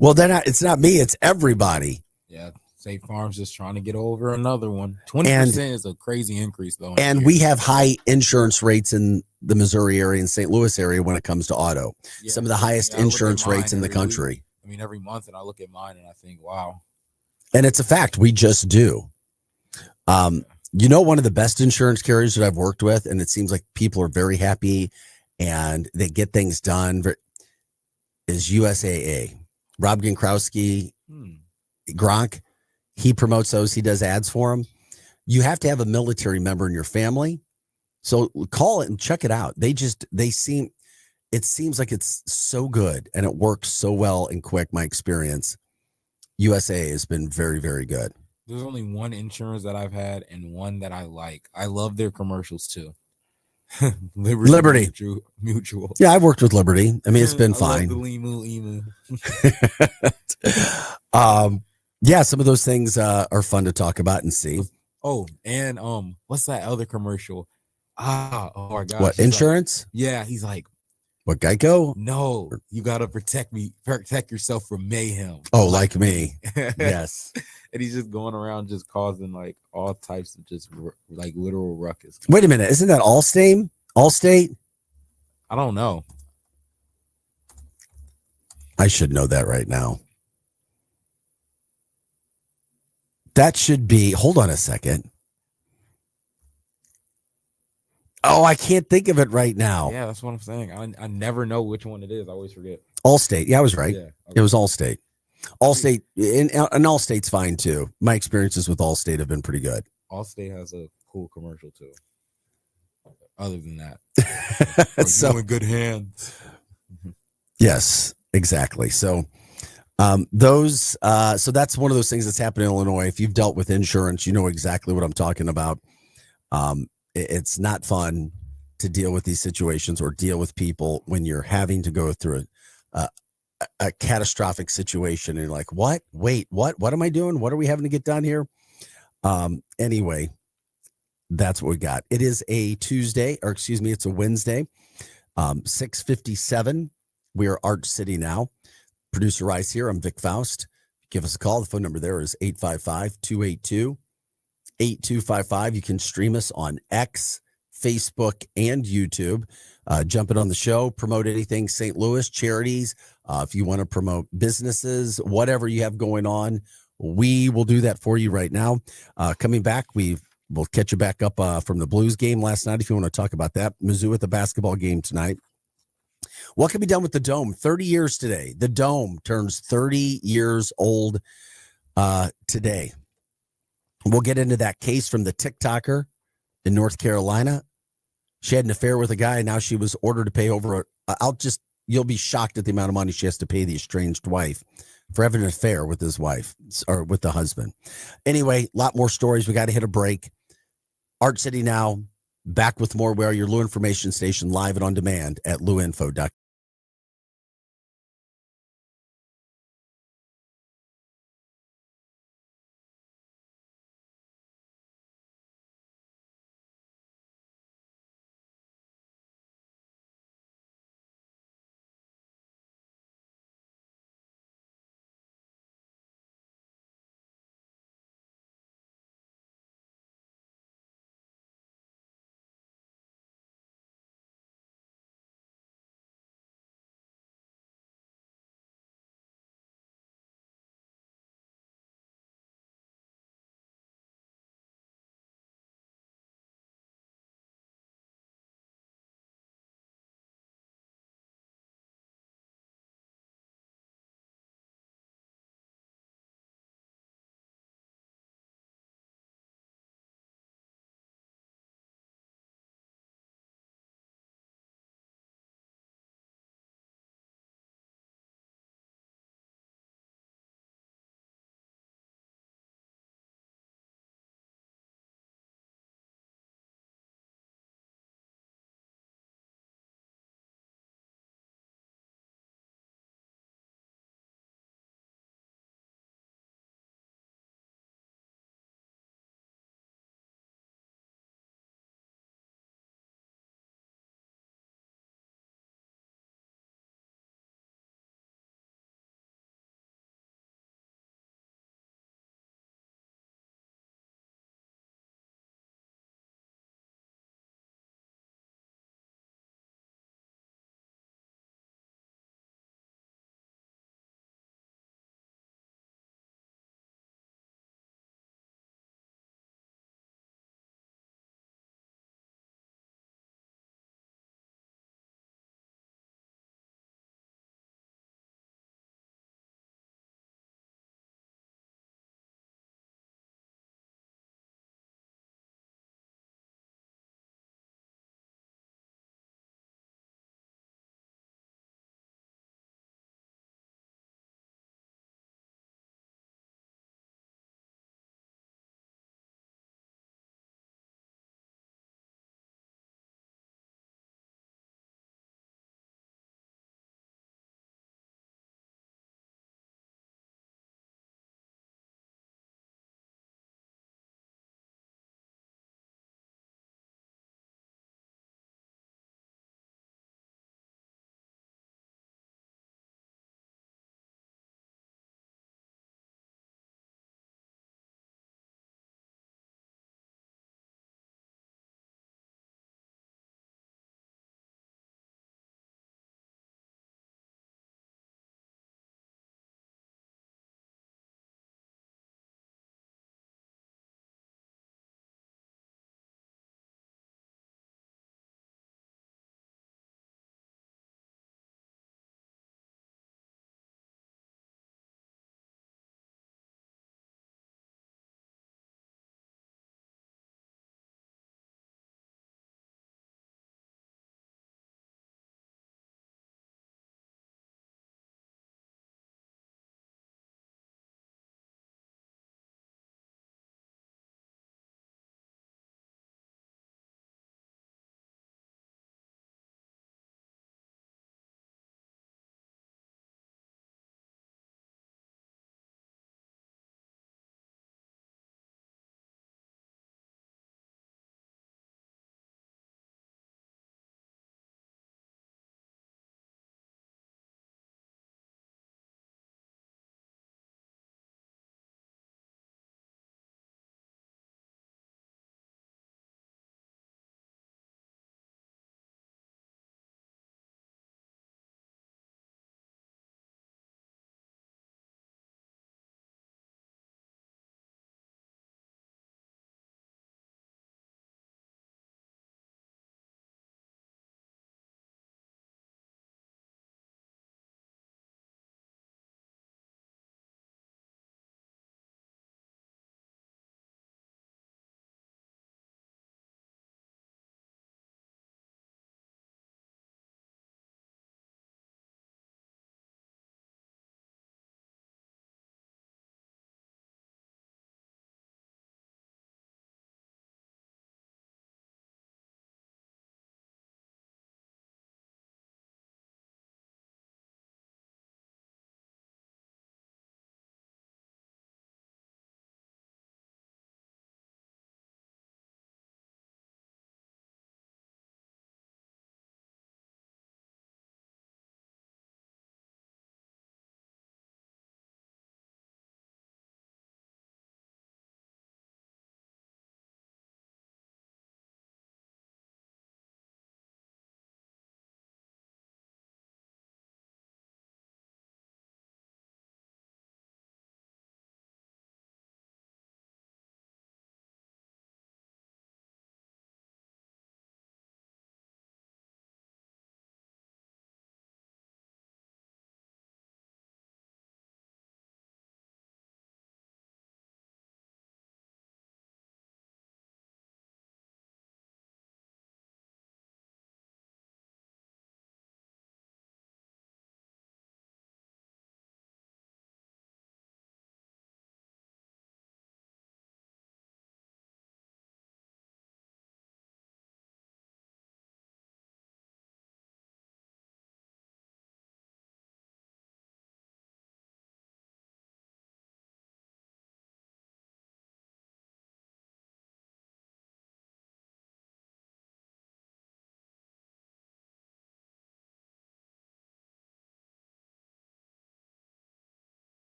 well, then it's not me; it's everybody. Yeah, State Farm's just trying to get over another one. 20% is a crazy increase, though. And we have high insurance rates in the Missouri area and St. Louis area when it comes to auto. Yeah, some of the highest insurance rates in the country. I mean, every month, and I look at mine and I think, wow. And it's a fact. We just do. You know, one of the best insurance carriers that I've worked with, and it seems like people are very happy and they get things done, is USAA. Rob Gronkowski, Gronk, he promotes those. He does ads for them. You have to have a military member in your family. So call it and check it out. It seems like it's so good and it works so well and quick. My experience. USA has been very, very good. There's only one insurance that I've had and one that I like. I love their commercials too. Liberty Mutual. Yeah, I've worked with Liberty. I mean, it's been fine. Love the emu. Yeah, some of those things are fun to talk about and see. Oh, and what's that other commercial? Oh my gosh. What, insurance? He's like, what, Geico? No, you gotta protect yourself from mayhem. Oh, like me. Yes. And he's just going around just causing like all types of just like literal ruckus. Wait a minute, isn't that Allstate? I don't know. I should know that right now. That should be, hold on a second. Oh, I can't think of it right now. Yeah, that's what I'm saying. I never know which one it is. I always forget. Allstate. Yeah, I was right. Yeah, okay. It was Allstate. Allstate, and Allstate's fine too. My experiences with Allstate have been pretty good. Allstate has a cool commercial too. Other than that, so in good hands. Yes, exactly. So, so that's one of those things that's happened in Illinois. If you've dealt with insurance, you know exactly what I'm talking about. It's not fun to deal with these situations or deal with people when you're having to go through a catastrophic situation. And you're like, what? Wait, what am I doing? What are we having to get done here? Anyway, that's what we got. It is a Tuesday, or excuse me, it's a Wednesday, 6:57. We are Art City now. Producer Rice here. I'm Vic Faust. Give us a call. The phone number there is 855-282-8255. You can stream us on X, Facebook, and YouTube. Jump in on the show, promote anything St. Louis, charities. If you want to promote businesses, whatever you have going on, we will do that for you right now. Coming back, we'll catch you back up from the Blues game last night if you want to talk about that. Mizzou at the basketball game tonight. What can be done with the Dome? 30 years today. The Dome turns 30 years old today. We'll get into that case from the TikToker in North Carolina. She had an affair with a guy. Now she was ordered to pay over. You'll be shocked at the amount of money she has to pay the estranged wife for having an affair with his wife or with the husband. Anyway, a lot more stories. We got to hit a break. Art City now. Back with more. Where your Lou information station, live and on demand at louinfo.com.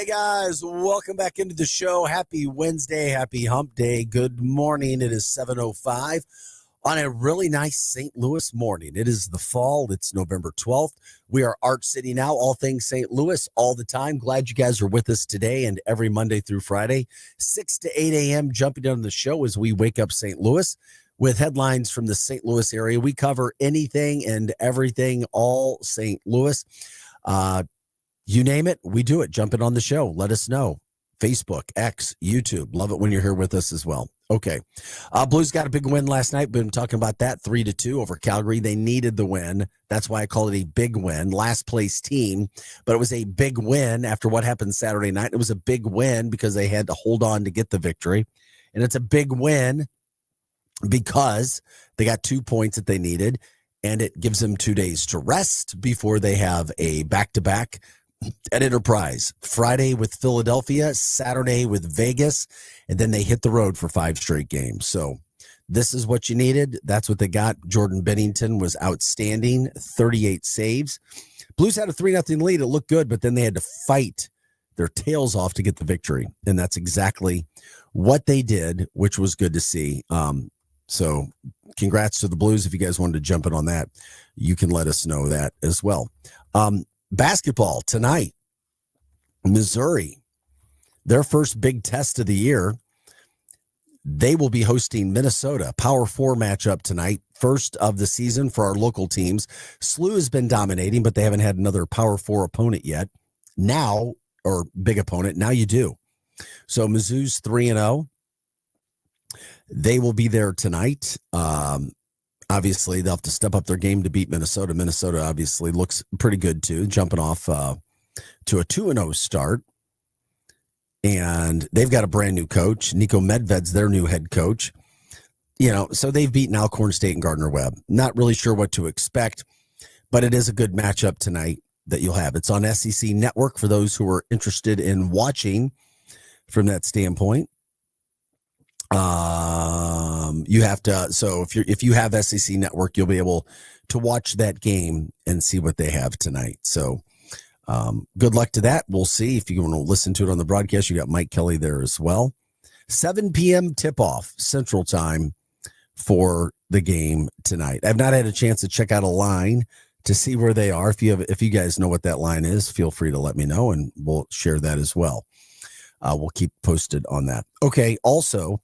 Hey guys, welcome back into the show. Happy Wednesday, happy hump day. Good morning. It is 7:05 on a really nice St. Louis morning. It is the fall. It's November 12th. We are Art City now, all things St. Louis all the time. Glad you guys are with us today and every Monday through Friday, 6 to 8 a.m. jumping on the show as we wake up St. Louis with headlines from the St. Louis area. We cover anything and everything, all St. Louis. You name it, we do it. Jump in on the show. Let us know. Facebook, X, YouTube. Love it when you're here with us as well. Okay. Blues got a big win last night. Been talking about that 3-2 over Calgary. They needed the win. That's why I call it a big win. Last place team, but it was a big win after what happened Saturday night. It was a big win because they had to hold on to get the victory. And it's a big win because they got 2 points that they needed, and it gives them 2 days to rest before they have a back-to-back at Enterprise. Friday with Philadelphia, Saturday with Vegas, and then they hit the road for 5 straight games. So this is what you needed. That's what they got. Jordan Bennington was outstanding, 38 saves. Blues had a 3-0 lead. It looked good, but then they had to fight their tails off to get the victory, and that's exactly what they did, which was good to see. So congrats to the Blues. If you guys wanted to jump in on that, you can let us know that as well. Basketball tonight, Missouri, their first big test of the year. They will be hosting Minnesota. Power 4 matchup tonight, first of the season for our local teams. SLU has been dominating, but they haven't had another Power 4 opponent yet. Now, or big opponent, now you do. So Mizzou's 3-0. They will be there tonight. Obviously, they'll have to step up their game to beat Minnesota. Minnesota obviously looks pretty good, too, jumping off to a 2-0 start. And they've got a brand new coach. Nico Medved's their new head coach. You know, so they've beaten Alcorn State and Gardner-Webb. Not really sure what to expect, but it is a good matchup tonight that you'll have. It's on SEC Network for those who are interested in watching from that standpoint. You have to, so if you have SEC Network, you'll be able to watch that game and see what they have tonight. So good luck to that. We'll see if you want to listen to it on the broadcast. You got Mike Kelly there as well. 7 p.m. tip-off Central Time for the game tonight. I've not had a chance to check out a line to see where they are. If you guys know what that line is, feel free to let me know and we'll share that as well. We'll keep posted on that. Okay. Also,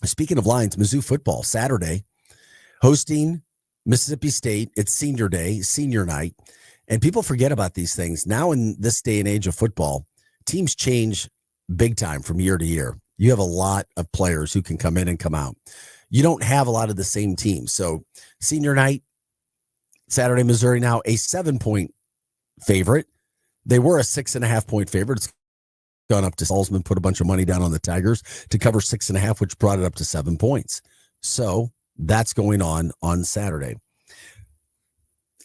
speaking of lines, Mizzou football Saturday hosting Mississippi State. It's senior day, senior night, and people forget about these things. Now in this day and age of football, teams change big time from year to year. You have a lot of players who can come in and come out. You don't have a lot of the same teams. So senior night, Saturday, Missouri now a 7-point favorite. They were a 6.5-point favorite. It's gone up to Salzman, put a bunch of money down on the Tigers to cover 6.5, which brought it up to 7 points. So that's going on Saturday.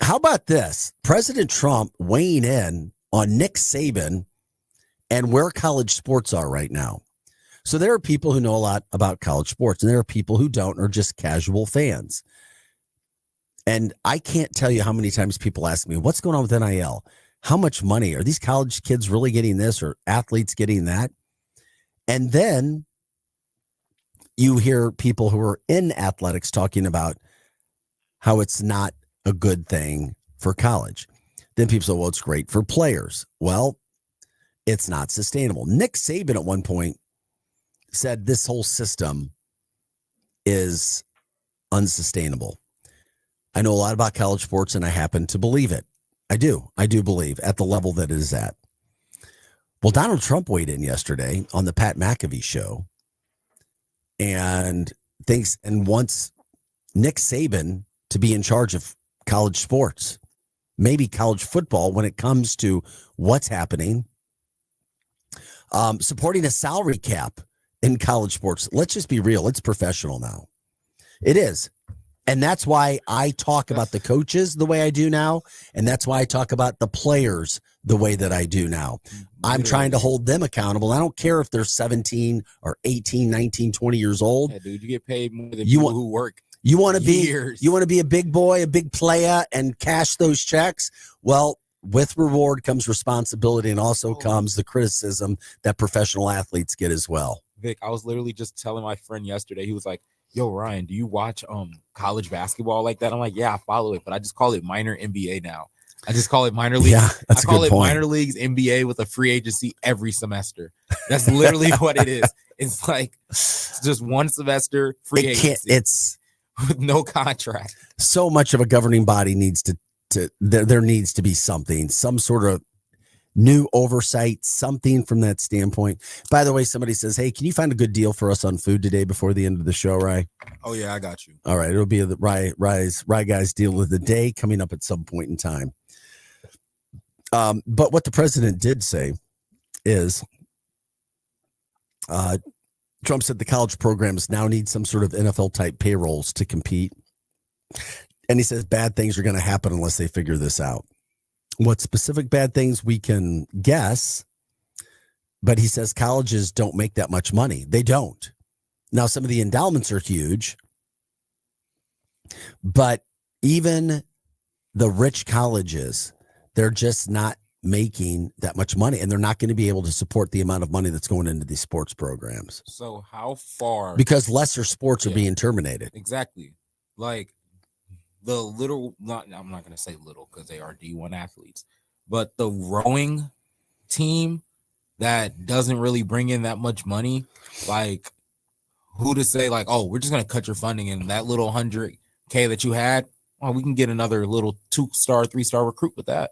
How about this? President Trump weighing in on Nick Saban and where college sports are right now. So there are people who know a lot about college sports, and there are people who don't, or just casual fans. And I can't tell you how many times people ask me, what's going on with NIL? How much money? Are these college kids really getting this, or athletes getting that? And then you hear people who are in athletics talking about how it's not a good thing for college. Then people say, well, it's great for players. Well, it's not sustainable. Nick Saban at one point said this whole system is unsustainable. I know a lot about college sports, and I happen to believe it. I do believe at the level that it is at. Well, Donald Trump weighed in yesterday on the Pat McAfee show and wants Nick Saban to be in charge of college sports, maybe college football when it comes to what's happening, supporting a salary cap in college sports. Let's just be real. It's professional now. It is. And that's why I talk about the coaches the way I do now. And that's why I talk about the players the way that I do now. I'm trying to hold them accountable. I don't care if they're 17 or 18, 19, 20 years old. Yeah, dude, you get paid more than people who work. You want to be a big boy, a big player, and cash those checks. Well, with reward comes responsibility, and also comes the criticism that professional athletes get as well. Vic, I was literally just telling my friend yesterday. He was like, "Yo, Ryan, do you watch college basketball like that?" I'm like, "Yeah, I follow it, but I just call it minor NBA now. I just call it minor leagues. Yeah, that's I call a good it point. minor leagues NBA with a free agency every semester. That's literally what it is. It's like it's just one semester free agency. It's with no contract. So much of a governing body needs to there needs to be something, some sort of new oversight, something from that standpoint. By the way, somebody says, "Hey, can you find a good deal for us on food today before the end of the show, Rye?" Oh yeah, I got you. All right, it'll be the Rye Guys deal of the day coming up at some point in time. But what the president did say is, Trump said the college programs now need some sort of NFL type payrolls to compete. And he says bad things are going to happen unless they figure this out. What specific bad things we can guess, but he says colleges don't make that much money. They don't. Now, some of the endowments are huge, but even the rich colleges, they're just not making that much money, and they're not going to be able to support the amount of money that's going into these sports programs. So how far? Because lesser sports are being terminated. Exactly. Like the little, I'm not going to say little because they are D1 athletes, but the rowing team that doesn't really bring in that much money, like who to say like, oh, we're just going to cut your funding and that little $100K that you had, well, we can get another little 2-star, 3-star recruit with that.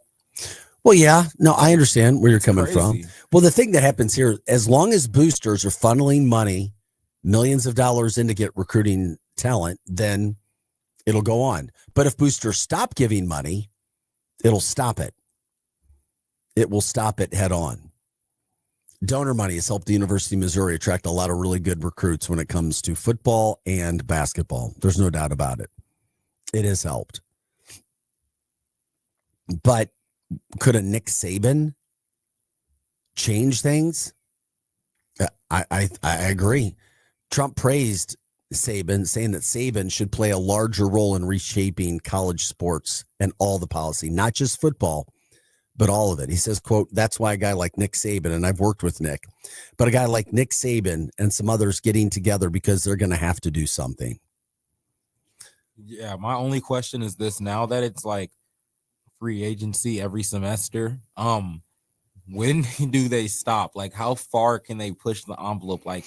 Well, yeah, no, I understand where you're coming from. Well, the thing that happens here, as long as boosters are funneling money, millions of dollars in to get recruiting talent, then it'll go on. But if boosters stop giving money, it'll stop it. It will stop it head on. Donor money has helped the University of Missouri attract a lot of really good recruits when it comes to football and basketball. There's no doubt about it. It has helped. But could a Nick Saban change things? I agree. Trump praised Saban, saying that Saban should play a larger role in reshaping college sports and all the policy, not just football, but all of it. He says, quote, "That's why a guy like Nick Saban," and I've worked with Nick, but a guy like Nick Saban and some others getting together because they're going to have to do something. Yeah, my only question is this: now that it's like free agency every semester, when do they stop? Like, how far can they push the envelope? Like,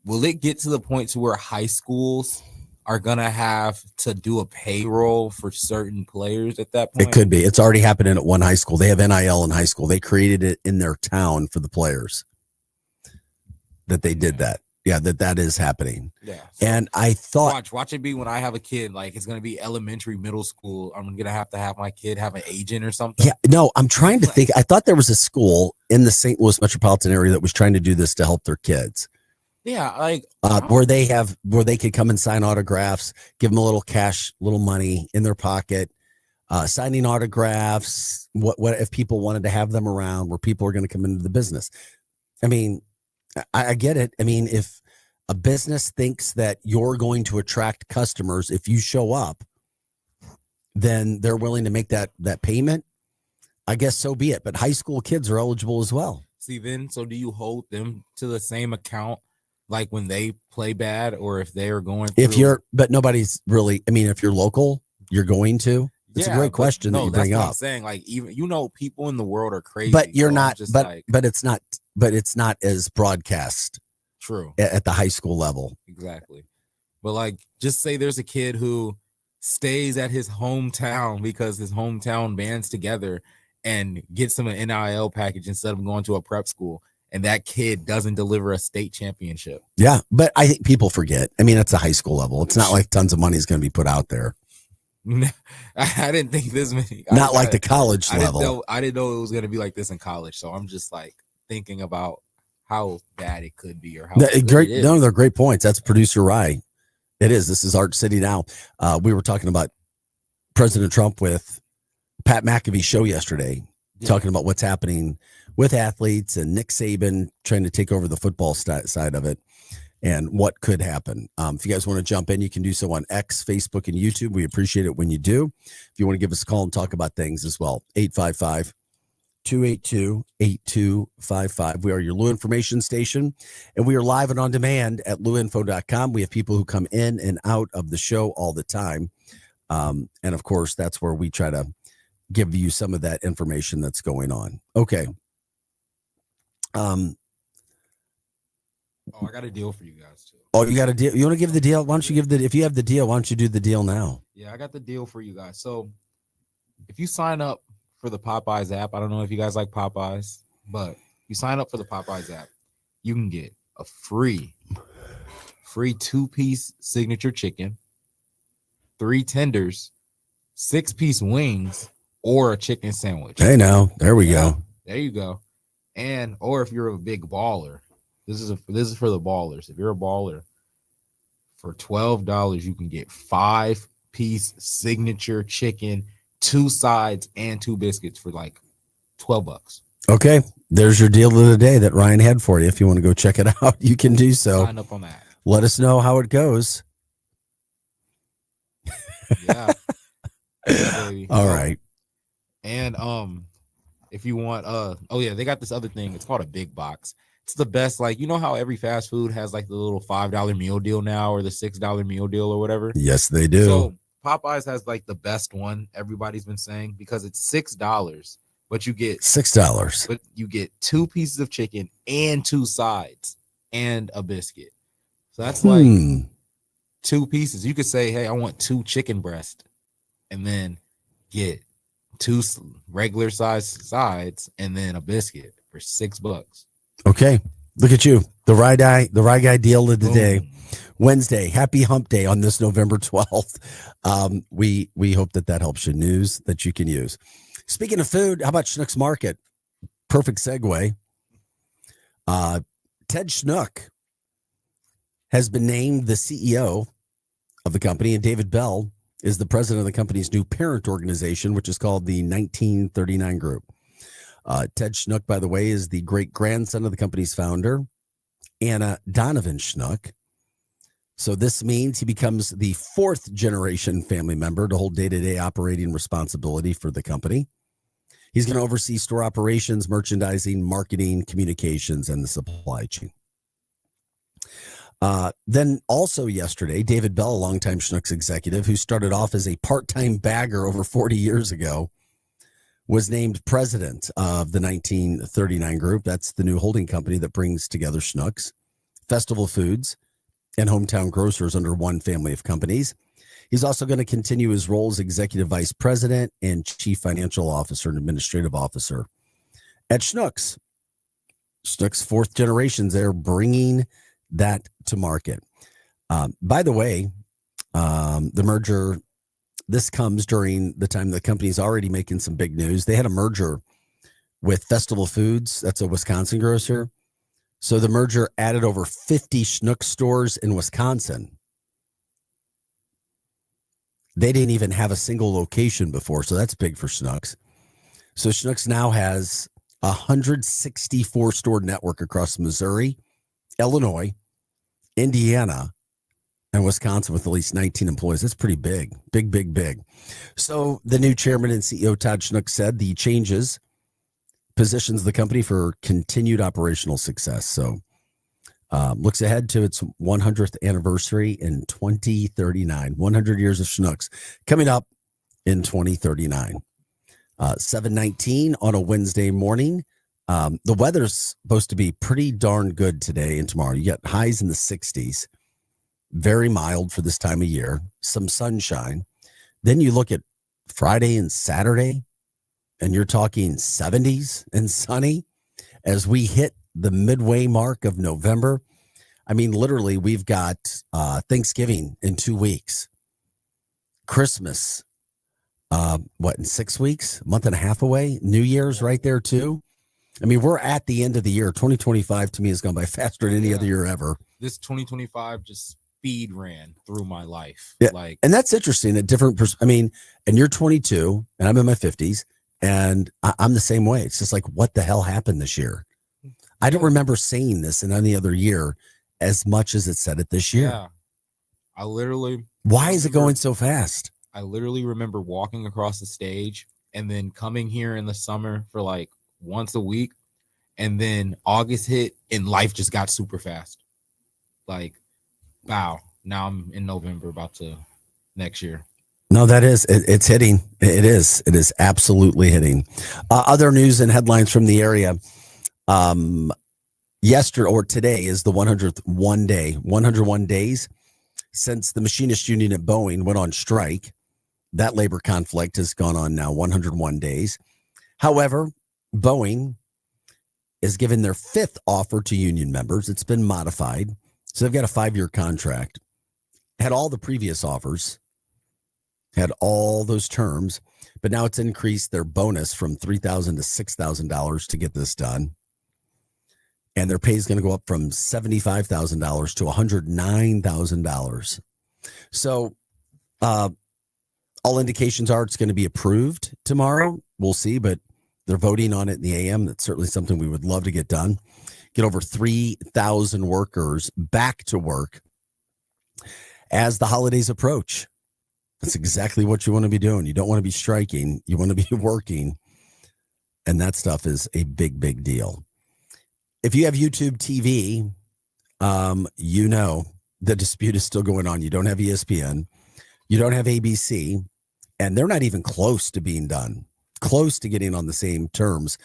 will it get to the point to where high schools are gonna have to do a payroll for certain players at that point? It could be. It's already happening at one high school. They have NIL in high school. They created it in their town for the players. That they did that. Yeah, that is happening. Yeah. And I thought, watch it be when I have a kid. Like, it's gonna be elementary, middle school. I'm gonna have my kid have an agent or something. Yeah, no, I'm trying to think. I thought there was a school in the St. Louis metropolitan area that was trying to do this to help their kids. Yeah, like where they could come and sign autographs, give them a little cash, little money in their pocket, signing autographs. What if people wanted to have them around where people are going to come into the business? I mean, I get it. I mean, if a business thinks that you're going to attract customers if you show up, then they're willing to make that payment. I guess so be it. But high school kids are eligible as well. See, then, so do you hold them to the same account like when they play bad, or if they are going through? But nobody's really, I mean, if you're local, you're going to. It's a great question that you bring up. I'm saying, like, even people in the world are crazy, but you're not. But it's not. But it's not as broadcast. True. At the high school level. Exactly. But like, just say there's a kid who stays at his hometown because his hometown bands together and gets him an NIL package instead of going to a prep school, and that kid doesn't deliver a state championship. Yeah, but I think people forget. I mean, it's a high school level. It's not like tons of money is going to be put out there. I didn't think this many. Not like the college level. I didn't know it was going to be like this in college. So I'm just like thinking about how bad it could be, or how great. No, they're great points. That's producer Rye. It is. This is Art City Now. We were talking about President Trump with Pat McAfee's show yesterday, talking about what's happening with athletes and Nick Saban trying to take over the football side of it. and what could happen. If you guys want to jump in, you can do so on X, Facebook, and YouTube. We appreciate it when you do. If you want to give us a call and talk about things as well, 855-282-8255. We are your Lou Information Station, and we are live and on demand at louinfo.com. We have people who come in and out of the show all the time. And of course, that's where we try to give you some of that information that's going on. Okay. I got a deal for you guys too. Oh, you got a deal? You want to give the deal? Why don't you if you have the deal, why don't you do the deal now? Yeah, I got the deal for you guys. So if you sign up for the Popeyes app, I don't know if you guys like Popeyes, but you sign up for the Popeyes app, you can get a free 2-piece signature chicken, 3 tenders, 6-piece wings, or a chicken sandwich. Hey, now there we go. There you go. And or if you're a big baller, this is for the ballers. If you're a baller, for $12, you can get 5-piece signature chicken, 2 sides, and 2 biscuits for like $12. Okay, there's your deal of the day that Ryan had for you. If you want to go check it out, you can do so. Sign up on that. Let us know how it goes. Yeah. Yeah, baby. All right. And if you want they got this other thing. It's called a big box. It's the best. Like, you know how every fast food has like the little $5 meal deal now, or the $6 meal deal or whatever? Yes, they do. So Popeyes has like the best one, everybody's been saying, because it's $6, but you get $6. But you get 2 pieces of chicken and 2 sides and a biscuit. So that's like 2 pieces. You could say, hey, I want 2 chicken breast, and then get 2 regular size sides and then a biscuit for $6. Okay, look at you, the right guy deal of the day. Wednesday, happy hump day on this November 12th. We hope that helps you. News that you can use. Speaking of food, how about Schnucks Market? Perfect segue. Ted Schnuck has been named the CEO of the company, and David Bell is the president of the company's new parent organization, which is called the 1939 Group. Ted Schnuck, by the way, is the great-grandson of the company's founder, Anna Donovan Schnuck. So this means he becomes the 4th-generation family member to hold day-to-day operating responsibility for the company. He's going to oversee store operations, merchandising, marketing, communications, and the supply chain. Then also yesterday, David Bell, a longtime Schnucks executive who started off as a part-time bagger over 40 years ago, was named president of the 1939 Group. That's the new holding company that brings together Schnucks, Festival Foods, and Hometown Grocers under one family of companies. He's also going to continue his role as executive vice president and chief financial officer and administrative officer at Schnucks. Schnucks' 4th generations, they're bringing that to market. By the way, the merger, this comes during the time the company's already making some big news. They had a merger with Festival Foods. That's a Wisconsin grocer. So the merger added over 50 Schnucks stores in Wisconsin. They didn't even have a single location before, so that's big for Schnucks. So Schnucks now has a 164 store network across Missouri, Illinois, Indiana, and Wisconsin with at least 19 employees. That's pretty big. Big. So the new chairman and CEO, Todd Schnuck, said the changes positions the company for continued operational success. So looks ahead to its 100th anniversary in 2039. 100 years of Schnucks coming up in 2039. 7:19 on a Wednesday morning. The weather's supposed to be pretty darn good today and tomorrow. You get highs in the 60s. Very mild for this time of year, some sunshine. Then you look at Friday and Saturday, and you're talking 70s and sunny as we hit the midway mark of November. I mean, literally, we've got Thanksgiving in 2 weeks, Christmas, in 6 weeks, a month and a half away, New Year's right there too. I mean, we're at the end of the year. 2025 to me has gone by faster than any other year ever. This 2025 just speed ran through my life. Yeah. And that's interesting. And you're 22 and I'm in my 50s and I'm the same way. It's just like, what the hell happened this year? I don't remember saying this in any other year as much as it said it this year. Yeah. Why is it going so fast? I literally remember walking across the stage and then coming here in the summer for like once a week. And then August hit and life just got super fast. Like, wow. Now I'm in November about to next year. No, it's hitting. It is absolutely hitting. Other news and headlines from the area. Yesterday or today is the 101 days since the machinist union at Boeing went on strike. That labor conflict has gone on now 101 days. However, Boeing is given their fifth offer to union members. It's been modified. So they've got a 5-year contract. Had all the previous offers, had all those terms, but now it's increased their bonus from $3,000 to $6,000 to get this done. And their pay is going to go up from $75,000 to $109,000. So all indications are it's going to be approved tomorrow. We'll see, but they're voting on it in the AM. That's certainly something we would love to get done. Get over 3,000 workers back to work as the holidays approach. That's exactly what you want to be doing. You don't want to be striking. You want to be working. And that stuff is a big, big deal. If you have YouTube TV, you know the dispute is still going on. You don't have ESPN. You don't have ABC. And they're not even close to being done, close to getting on the same terms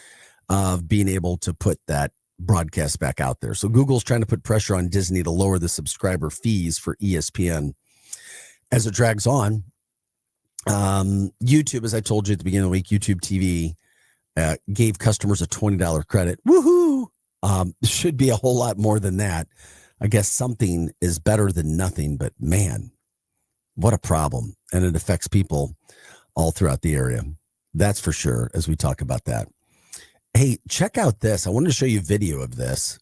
of being able to put that broadcast back out there. So Google's trying to put pressure on Disney to lower the subscriber fees for ESPN as it drags on. YouTube, as I told you at the beginning of the week, YouTube TV gave customers a $20 credit. Woohoo! Should be a whole lot more than that. I guess something is better than nothing, but man, what a problem. And it affects people all throughout the area. That's for sure, as we talk about that. Hey, check out this. I wanted to show you a video of this.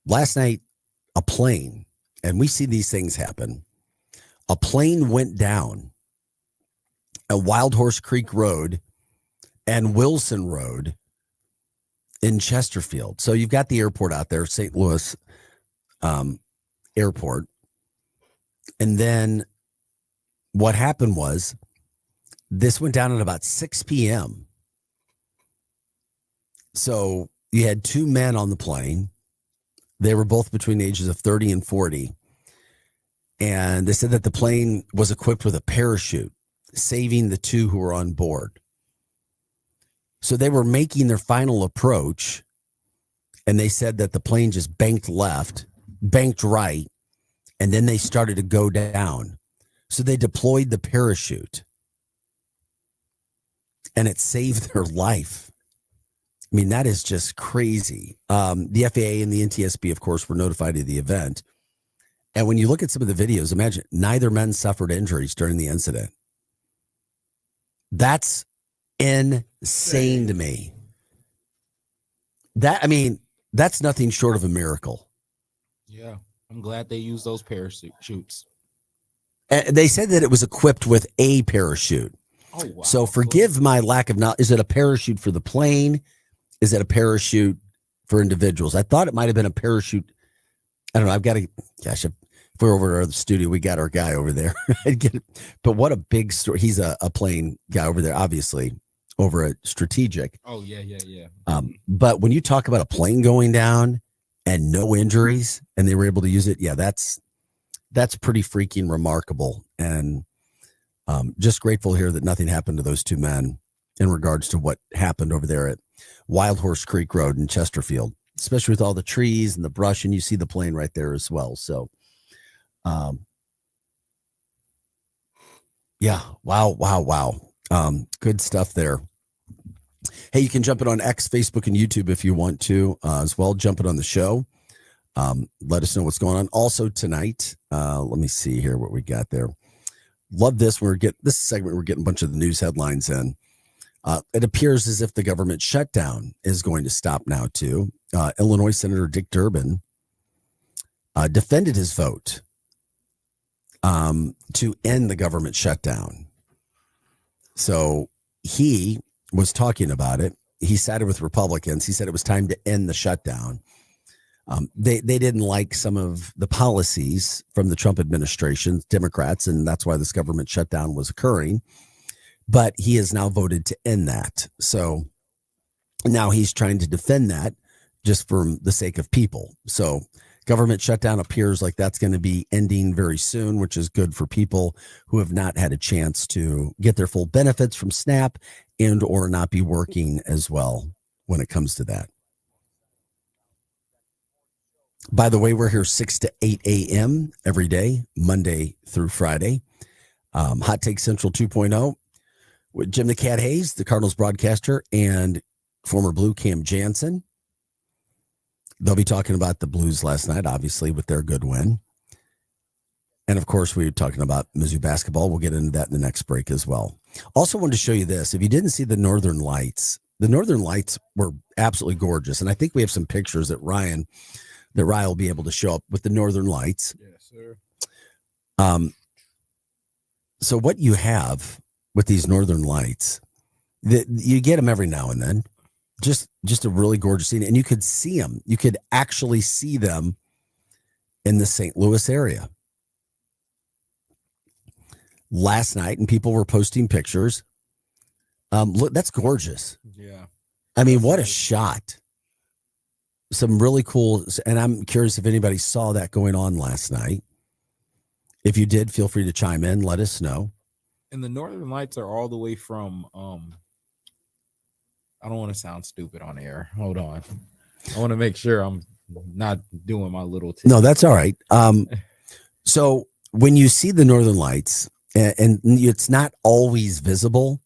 Last night, a plane, and we see these things happen. A plane went down at Wild Horse Creek Road and Wilson Road in Chesterfield. So you've got the airport out there, St. Louis Airport. And then what happened was this went down at about 6 p.m. So you had two men on the plane. They were both between the ages of 30 and 40. And they said that the plane was equipped with a parachute, saving the two who were on board. So they were making their final approach, and they said that the plane just banked left, banked right, and then they started to go down. So they deployed the parachute, and it saved their life. I mean, that is just crazy. The FAA and the NTSB, of course, were notified of the event. And when you look at some of the videos, imagine neither men suffered injuries during the incident. That's insane to me. That's nothing short of a miracle. Yeah, I'm glad they used those parachutes. And they said that it was equipped with a parachute. Oh, wow. So forgive my lack of knowledge. Is it a parachute for the plane? Is it a parachute for individuals? I thought it might have been a parachute. I don't know. I've got to, gosh, if we're over at the studio, we got our guy over there. But what a big story. He's a plane guy over there, obviously, over at Strategic. Oh, yeah. But when you talk about a plane going down and no injuries and they were able to use it, yeah, that's pretty freaking remarkable. And just grateful here that nothing happened to those two men in regards to what happened over there at Wild Horse Creek Road in Chesterfield, especially with all the trees and the brush, and you see the plane right there as well. So, yeah, wow. Good stuff there. Hey, you can jump it on X, Facebook, and YouTube if you want to as well. Jump it on the show. Let us know what's going on. Also tonight, let me see here what we got there. Love this. This segment, we're getting a bunch of the news headlines in. It appears as if the government shutdown is going to stop now, too. Illinois Senator Dick Durbin defended his vote to end the government shutdown. So he was talking about it. He sided with Republicans. He said it was time to end the shutdown. They didn't like some of the policies from the Trump administration, Democrats, and that's why this government shutdown was occurring. But he has now voted to end that. So now he's trying to defend that just for the sake of people. So government shutdown appears like that's going to be ending very soon, which is good for people who have not had a chance to get their full benefits from SNAP and or not be working as well when it comes to that. By the way, we're here 6 to 8 a.m. every day, Monday through Friday. Hot Take Central 2.0 with Jim the Cat Hayes, the Cardinals broadcaster, and former Blue Cam Jansen. They'll be talking about the Blues last night, obviously, with their good win. And, of course, we were talking about Mizzou basketball. We'll get into that in the next break as well. Also wanted to show you this. If you didn't see the Northern Lights were absolutely gorgeous. And I think we have some pictures that Ryan will be able to show up with the Northern Lights. Yes, sir. So what you have with these Northern Lights, you get them every now and then. Just a really gorgeous scene. And you could see them. You could actually see them in the St. Louis area last night, and people were posting pictures. Look, that's gorgeous. Yeah. I mean, what a shot. Some really cool, and I'm curious if anybody saw that going on last night. If you did, feel free to chime in. Let us know. And the Northern Lights are all the way from I don't want to sound stupid on air. Hold on. I want to make sure I'm not doing my little tip. No, that's all right. So when you see the Northern Lights, and it's not always visible,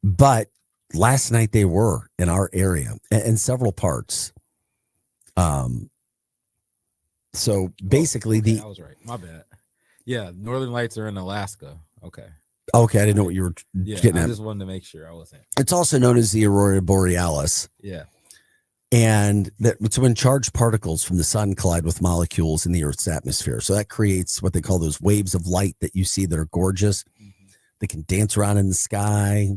but last night they were in our area in several parts. So basically I was right. My bad. Yeah, Northern Lights are in Alaska. Okay, I didn't know what you were getting at. I just wanted to make sure I wasn't. It's also known as the Aurora Borealis. Yeah. And it's when charged particles from the sun collide with molecules in the Earth's atmosphere. So that creates what they call those waves of light that you see that are gorgeous. Mm-hmm. They can dance around in the sky.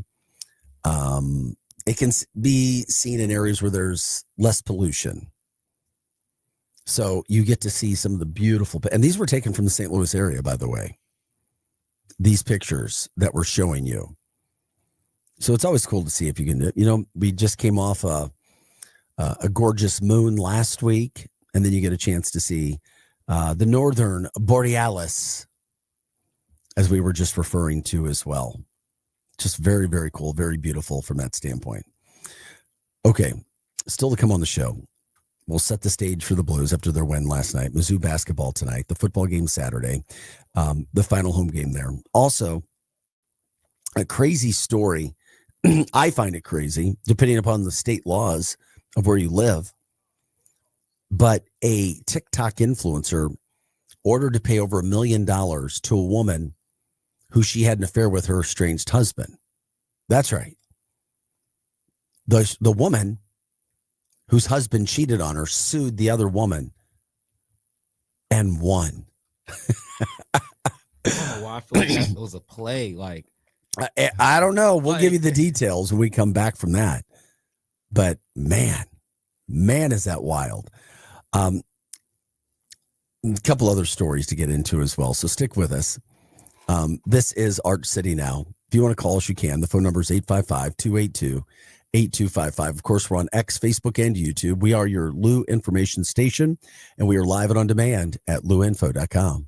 It can be seen in areas where there's less pollution. So you get to see some of the beautiful, and these were taken from the St. Louis area, by the way, these pictures that we're showing you. So it's always cool to see if you can, we just came off a gorgeous moon last week, and then you get a chance to see the Northern Borealis, as we were just referring to as well. Just very, very cool, very beautiful from that standpoint. Okay, still to come on the show. We'll set the stage for the Blues after their win last night. Mizzou basketball tonight, the football game Saturday, the final home game there. Also, a crazy story. I find it crazy, depending upon the state laws of where you live. But a TikTok influencer ordered to pay over $1 million to a woman who she had an affair with her estranged husband. That's right. The woman whose husband cheated on her sued the other woman and won. I don't know why I feel like that was a play. Like I don't know. We'll give you the details when we come back from that. But man, is that wild. A couple other stories to get into as well. So stick with us. This is Art City Now. If you want to call us, you can. The phone number is 855-282-8255. Of course, we're on X, Facebook, and YouTube. We are your Lou information station, and we are live and on demand at louinfo.com.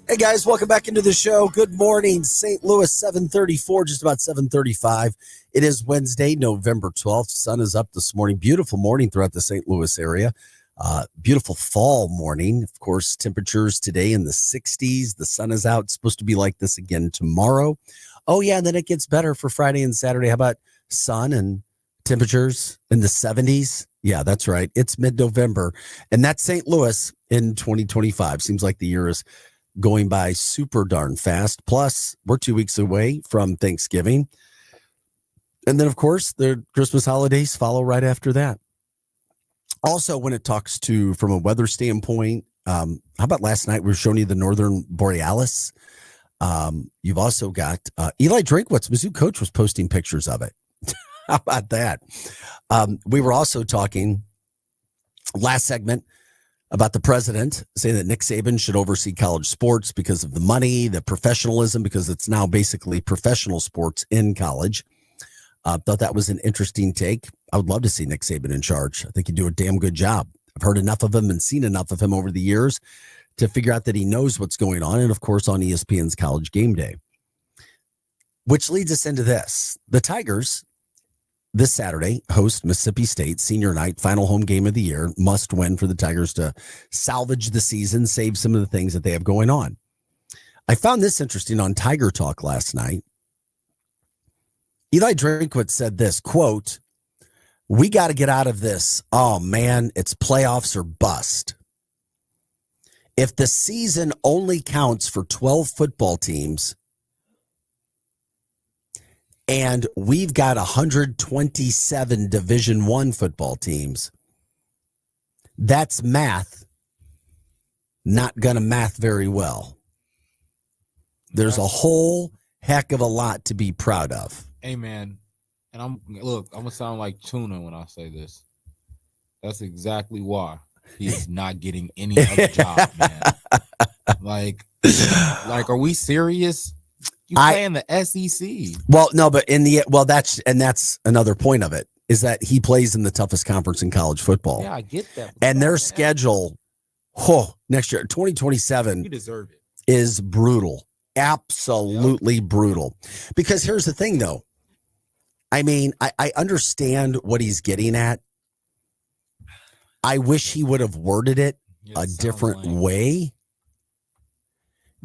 Hey guys, welcome back into the show. Good morning, St. Louis, 7:34, just about 7:35. It is Wednesday, November 12th. Sun is up this morning. Beautiful morning throughout the St. Louis area. Beautiful fall morning. Of course, temperatures today in the 60s. The sun is out. It's supposed to be like this again tomorrow. Oh yeah, and then it gets better for Friday and Saturday. How about sun and temperatures in the 70s? Yeah, that's right. It's mid-November, and that's St. Louis in 2025. Seems like the year is going by super darn fast. Plus, we're 2 weeks away from Thanksgiving. And then, of course, the Christmas holidays follow right after that. Also, when it talks to from a weather standpoint, how about last night we were showing you the Northern Borealis? You've also got Eli Drinkwitz, Mizzou coach, was posting pictures of it. How about that? We were also talking last segment about the president saying that Nick Saban should oversee college sports because of the money, the professionalism, because it's now basically professional sports in college. Thought that was an interesting take. I would love to see Nick Saban in charge. I think he'd do a damn good job. I've heard enough of him and seen enough of him over the years to figure out that he knows what's going on. And of course, on ESPN's College Game Day, which leads us into this. The Tigers this Saturday host Mississippi State senior night, final home game of the year, must win for the Tigers to salvage the season, save some of the things that they have going on. I found this interesting on Tiger Talk last night. Eli Drinkwitz said this, quote, "We got to get out of this. Oh man, it's playoffs or bust. If the season only counts for 12 football teams, and we've got 127 Division I football teams, that's math not going to math very well. There's a whole heck of a lot to be proud of." Hey, man, and I'm going to sound like Tuna when I say this. That's exactly why he's not getting any other job, man. Like, are we serious? You play in the SEC. Well, no, but that's another point of it, is that he plays in the toughest conference in college football. Yeah, I get that. And their schedule, next year, 2027, you deserve it, is brutal. Absolutely brutal. Because here's the thing, though. I mean, I understand what he's getting at. I wish he would have worded it a different way,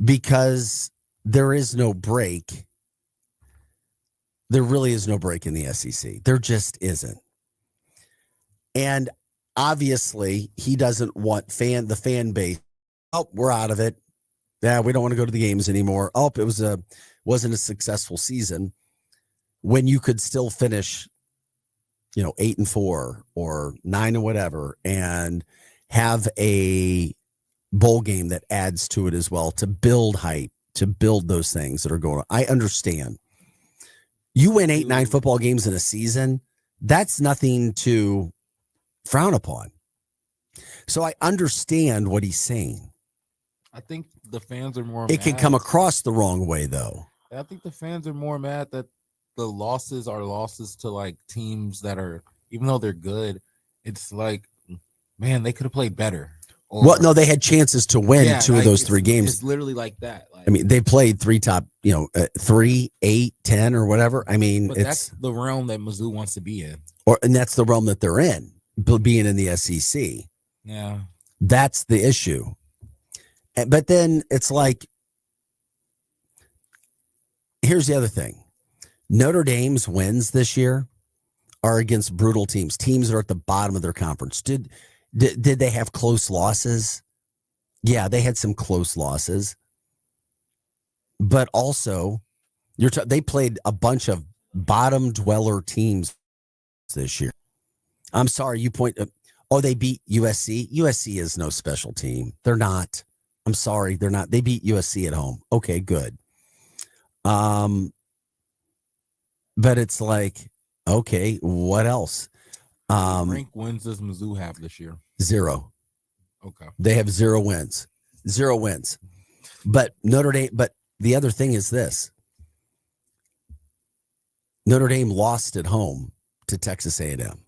because there is no break. There really is no break in the SEC. There just isn't. And obviously, he doesn't want the fan base. Oh, we're out of it. Yeah, we don't want to go to the games anymore. Oh, it wasn't a successful season, when you could still finish, 8-4 or 9 or whatever, and have a bowl game that adds to it as well, to build hype, to build those things that are going on. I understand. You win 8-9 football games in a season, that's nothing to frown upon. So I understand what he's saying. I think the fans are more It can come across the wrong way, though. I think the fans are more mad that the losses are losses to like teams that are, even though they're good, it's like, man, they could have played better. Well, no, they had chances to win two of those 3 games. It's literally like that. I mean, they played 3 top, 3, 8, 10 or whatever. I mean, that's the realm that Mizzou wants to be in. And that's the realm that they're in, being in the SEC. Yeah. That's the issue. But then it's like, here's the other thing. Notre Dame's wins this year are against brutal teams that are at the bottom of their conference. Did they have close losses? Yeah, they had some close losses. But also, they played a bunch of bottom dweller teams this year. I'm sorry, they beat USC. USC is no special team. They're not. I'm sorry, they're not. They beat USC at home. Okay, good. But it's like, okay, what else? Rank wins does Mizzou have this year? 0. Okay. They have 0 wins. 0 wins. But Notre Dame, but the other thing is this. Notre Dame lost at home to Texas A&M.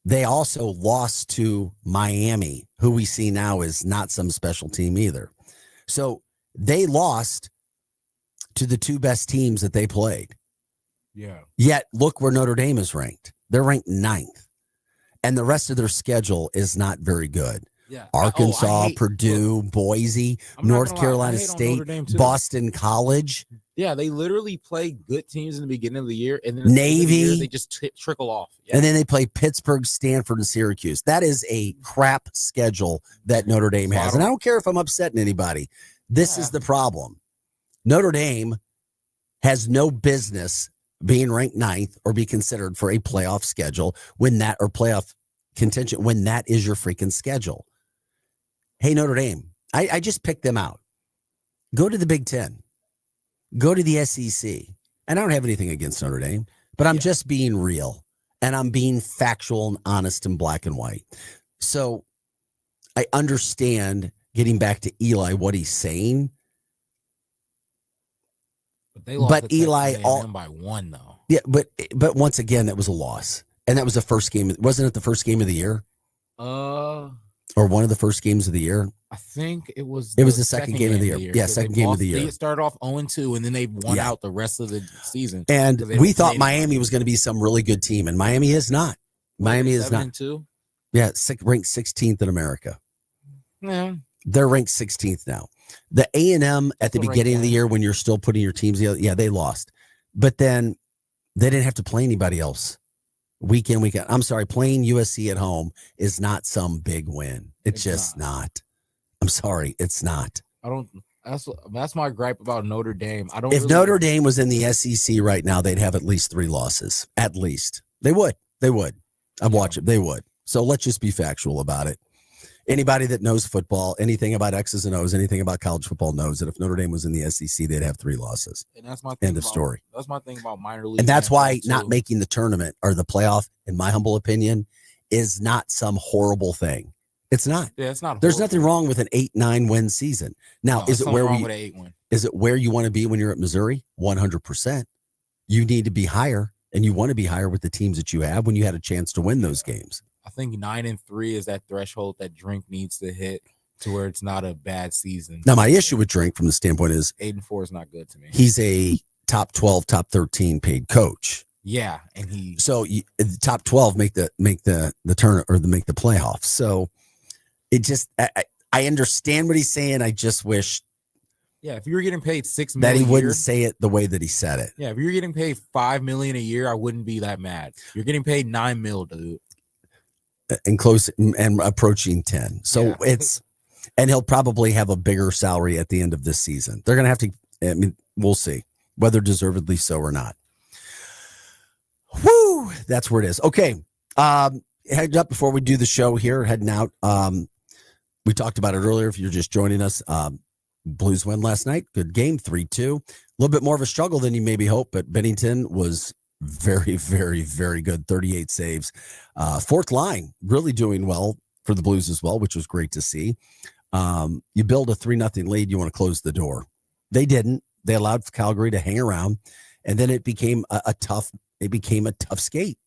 they also lost to Miami, who we see now is not some special team either. So they lost to the two best teams that they played. Yeah. Yet look where Notre Dame is ranked. They're ranked 9th. And the rest of their schedule is not very good. Yeah. Arkansas, Purdue, Boise, North Carolina State, Boston College. Yeah, they literally play good teams in the beginning of the year, and then Navy, they just trickle off. Yeah. And then they play Pittsburgh, Stanford, and Syracuse. That is a crap schedule that Notre Dame has. And I don't care if I'm upsetting anybody. This is the problem. Notre Dame has no business being ranked 9th or be considered for a playoff schedule when that, or playoff contention, when that is your freaking schedule. Hey, Notre Dame, I just picked them out. Go to the Big Ten. Go to the SEC. And I don't have anything against Notre Dame, but I'm just being real. And I'm being factual and honest and black and white. So I understand, getting back to Eli, what he's saying. But they lost Eli by 1, though. Yeah, but once again, that was a loss. And that was the first game. Wasn't it the first game of the year? Or one of the first games of the year? I think it was. It was the second game of the year. Yeah, second game of the year. They started off 0-2, and then they won out the rest of the season. And we thought Miami was going to be some really good team, and Miami is not. Miami is not. 7-2? Yeah, ranked 16th in America. Yeah, they're ranked 16th now. The A&M at the beginning of the year, when you're still putting your teams together, they lost, but then they didn't have to play anybody else. Week in, week out. I'm sorry, playing USC at home is not some big win. It's just not. I'm sorry, it's not. That's my gripe about Notre Dame. If Notre Dame was in the SEC right now, they'd have at least 3 losses. At least. They would. I've watched it. They would. So let's just be factual about it. Anybody that knows football, anything about X's and O's, anything about college football knows that if Notre Dame was in the SEC, they'd have 3 losses. And that's my thing. End of story. That's my thing about minor league. And that's why not making the tournament or the playoff, in my humble opinion, is not some horrible thing. It's not. Yeah, it's not. There's nothing wrong with an 8-9 win season. Now, is it where you want to be when you're at Missouri? 100%. You need to be higher, and you want to be higher with the teams that you have when you had a chance to win those games. I think 9-3 is that threshold that Drink needs to hit to where it's not a bad season. Now, my issue with Drink from the standpoint is 8-4 is not good to me. He's a top 12, top 13 paid coach. Yeah, and the top 12 make the turn or make the playoffs. So it just I understand what he's saying. I just wish. Yeah, if you were getting paid $6 million that he wouldn't say it the way that he said it. Yeah, if you're getting paid $5 million a year, I wouldn't be that mad. You're getting paid $9 million, dude. And close and approaching 10. So and he'll probably have a bigger salary at the end of this season. They're going to have to, we'll see whether deservedly so or not. Whoo, that's where it is. Okay. Head up before we do the show here, heading out. We talked about it earlier. If you're just joining us, Blues win last night. Good game, 3-2. A little bit more of a struggle than you maybe hope, but Bennington was very, very, very good. 38 saves. Fourth line really doing well for the Blues as well, which was great to see. You build a 3-0 lead, you want to close the door. They didn't. They allowed Calgary to hang around, and then it became a tough skate.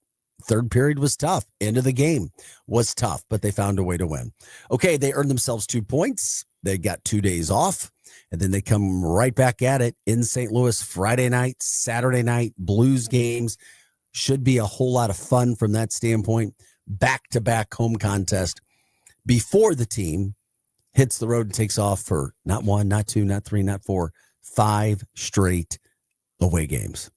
Third period was tough. End of the game was tough, but they found a way to win. Okay, they earned themselves 2 points. They got 2 days off. And then they come right back at it in St. Louis Friday night, Saturday night, Blues games. Should be a whole lot of fun from that standpoint. Back-to-back home contest before the team hits the road and takes off for not 1, not 2, not 3, not 4, 5 straight away games.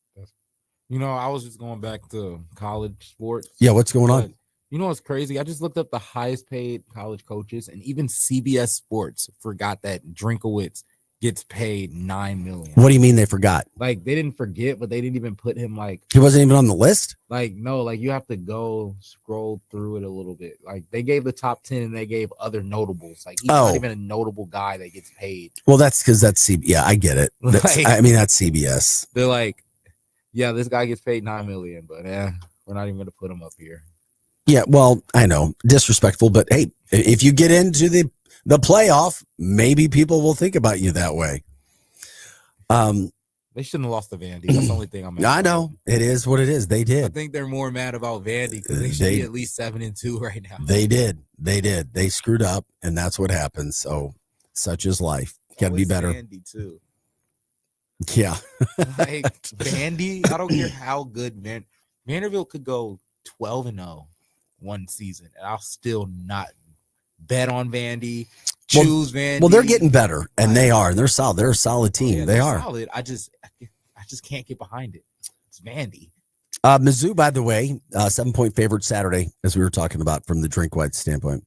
I was just going back to college sports. Yeah, what's going on? You know what's crazy? I just looked up the highest paid college coaches, and even CBS Sports forgot that Drinkowitz gets paid $9 million. What do you mean they forgot? Like, they didn't forget, but they didn't even put him he wasn't even on the list? No, you have to go scroll through it a little bit. They gave the top 10 and they gave other notables. He's not even a notable guy that gets paid. Well, that's because that's CBS. Yeah, I get it. That's CBS. They're like, yeah, this guy gets paid $9 million, but we're not even going to put him up here. Yeah, well, I know, disrespectful, but hey, if you get into the playoff, maybe people will think about you that way. They They shouldn't have lost to Vandy. That's the only thing I'm mad I about. know. It is what it is. They I did. think they're more mad about Vandy because they should be at least 7-2 right now. They did. They screwed up, and that's what happens. So such is life. Got to be better. Vandy too. Yeah. Like Vandy, I don't care how good Vanderbilt could go 12-0 one season, and I'll still not bet on Vandy. Choose Vandy. Well, they're getting better, and they are. They're solid. They're a solid team. They are solid. I just can't get behind it. It's Vandy. Mizzou, by the way, 7-point favorite Saturday, as we were talking about from the drink white standpoint.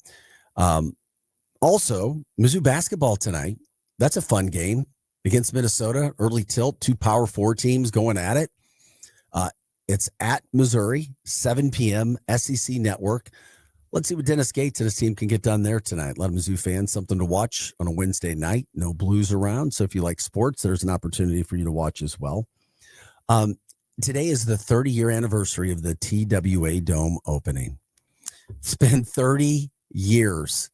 Also, Mizzou basketball tonight. That's a fun game against Minnesota. Early tilt, 2 Power 4 teams going at it. It's at Missouri, 7 p.m. SEC Network. Let's see what Dennis Gates and his team can get done there tonight. A lot of Mizzou fans, something to watch on a Wednesday night. No Blues around, so if you like sports, there's an opportunity for you to watch as well. Today is the 30-year anniversary of the TWA Dome opening. It's been 30 years,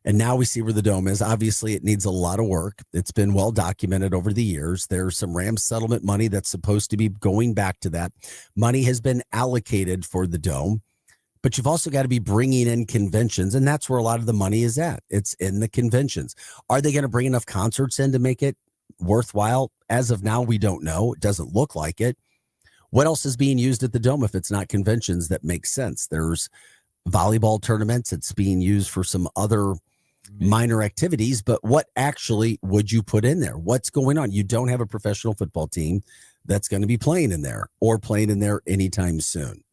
and now we see where the Dome is. Obviously, it needs a lot of work. It's been well documented over the years. There's some Rams settlement money that's supposed to be going back to that. Money has been allocated for the Dome, but you've also got to be bringing in conventions, and that's where a lot of the money is at. It's in the conventions. Are they going to bring enough concerts in to make it worthwhile? As of now, we don't know. It doesn't look like it. What else is being used at the Dome if it's not conventions that make sense? There's volleyball tournaments. It's being used for some other minor activities, but what actually would you put in there? What's going on? You don't have a professional football team that's going to be playing in there or playing in there anytime soon.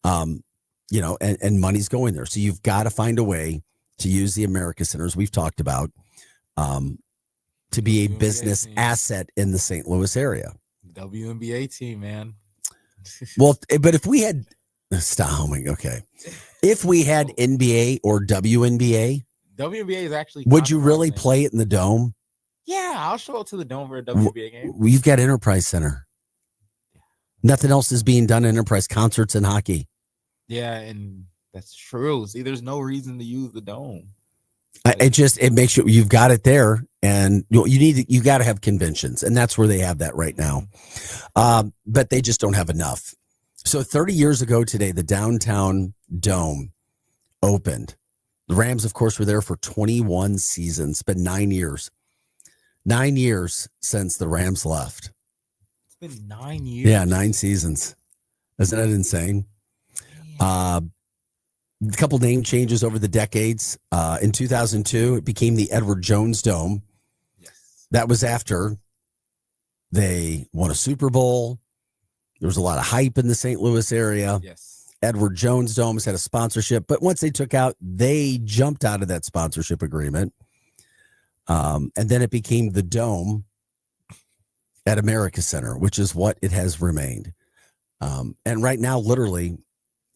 And money's going there. So you've got to find a way to use the America Centers we've talked about to be a business asset in the St. Louis area. WNBA team, man. Well, but if we had if we had NBA or WNBA is actually. Would you really play it in the Dome? Yeah, I'll show up to the Dome for a WNBA game. We've got Enterprise Center. Nothing else is being done in Enterprise, concerts and hockey. Yeah, and that's true. See, there's no reason to use the Dome. It makes you've got it there, and you got to have conventions, and that's where they have that right now. But they just don't have enough. So 30 years ago today, the downtown Dome opened. The Rams, of course, were there for 21 seasons. It's been 9 years. 9 years since the Rams left. It's been 9 years. Yeah, 9 seasons. Isn't that insane? A couple name changes over the decades. In 2002, it became the Edward Jones Dome. Yes. That was after they won a Super Bowl. There was a lot of hype in the St. Louis area. Yes. Edward Jones Dome had a sponsorship, but once they jumped out of that sponsorship agreement. And then it became the Dome at America Center, which is what it has remained. And right now, literally,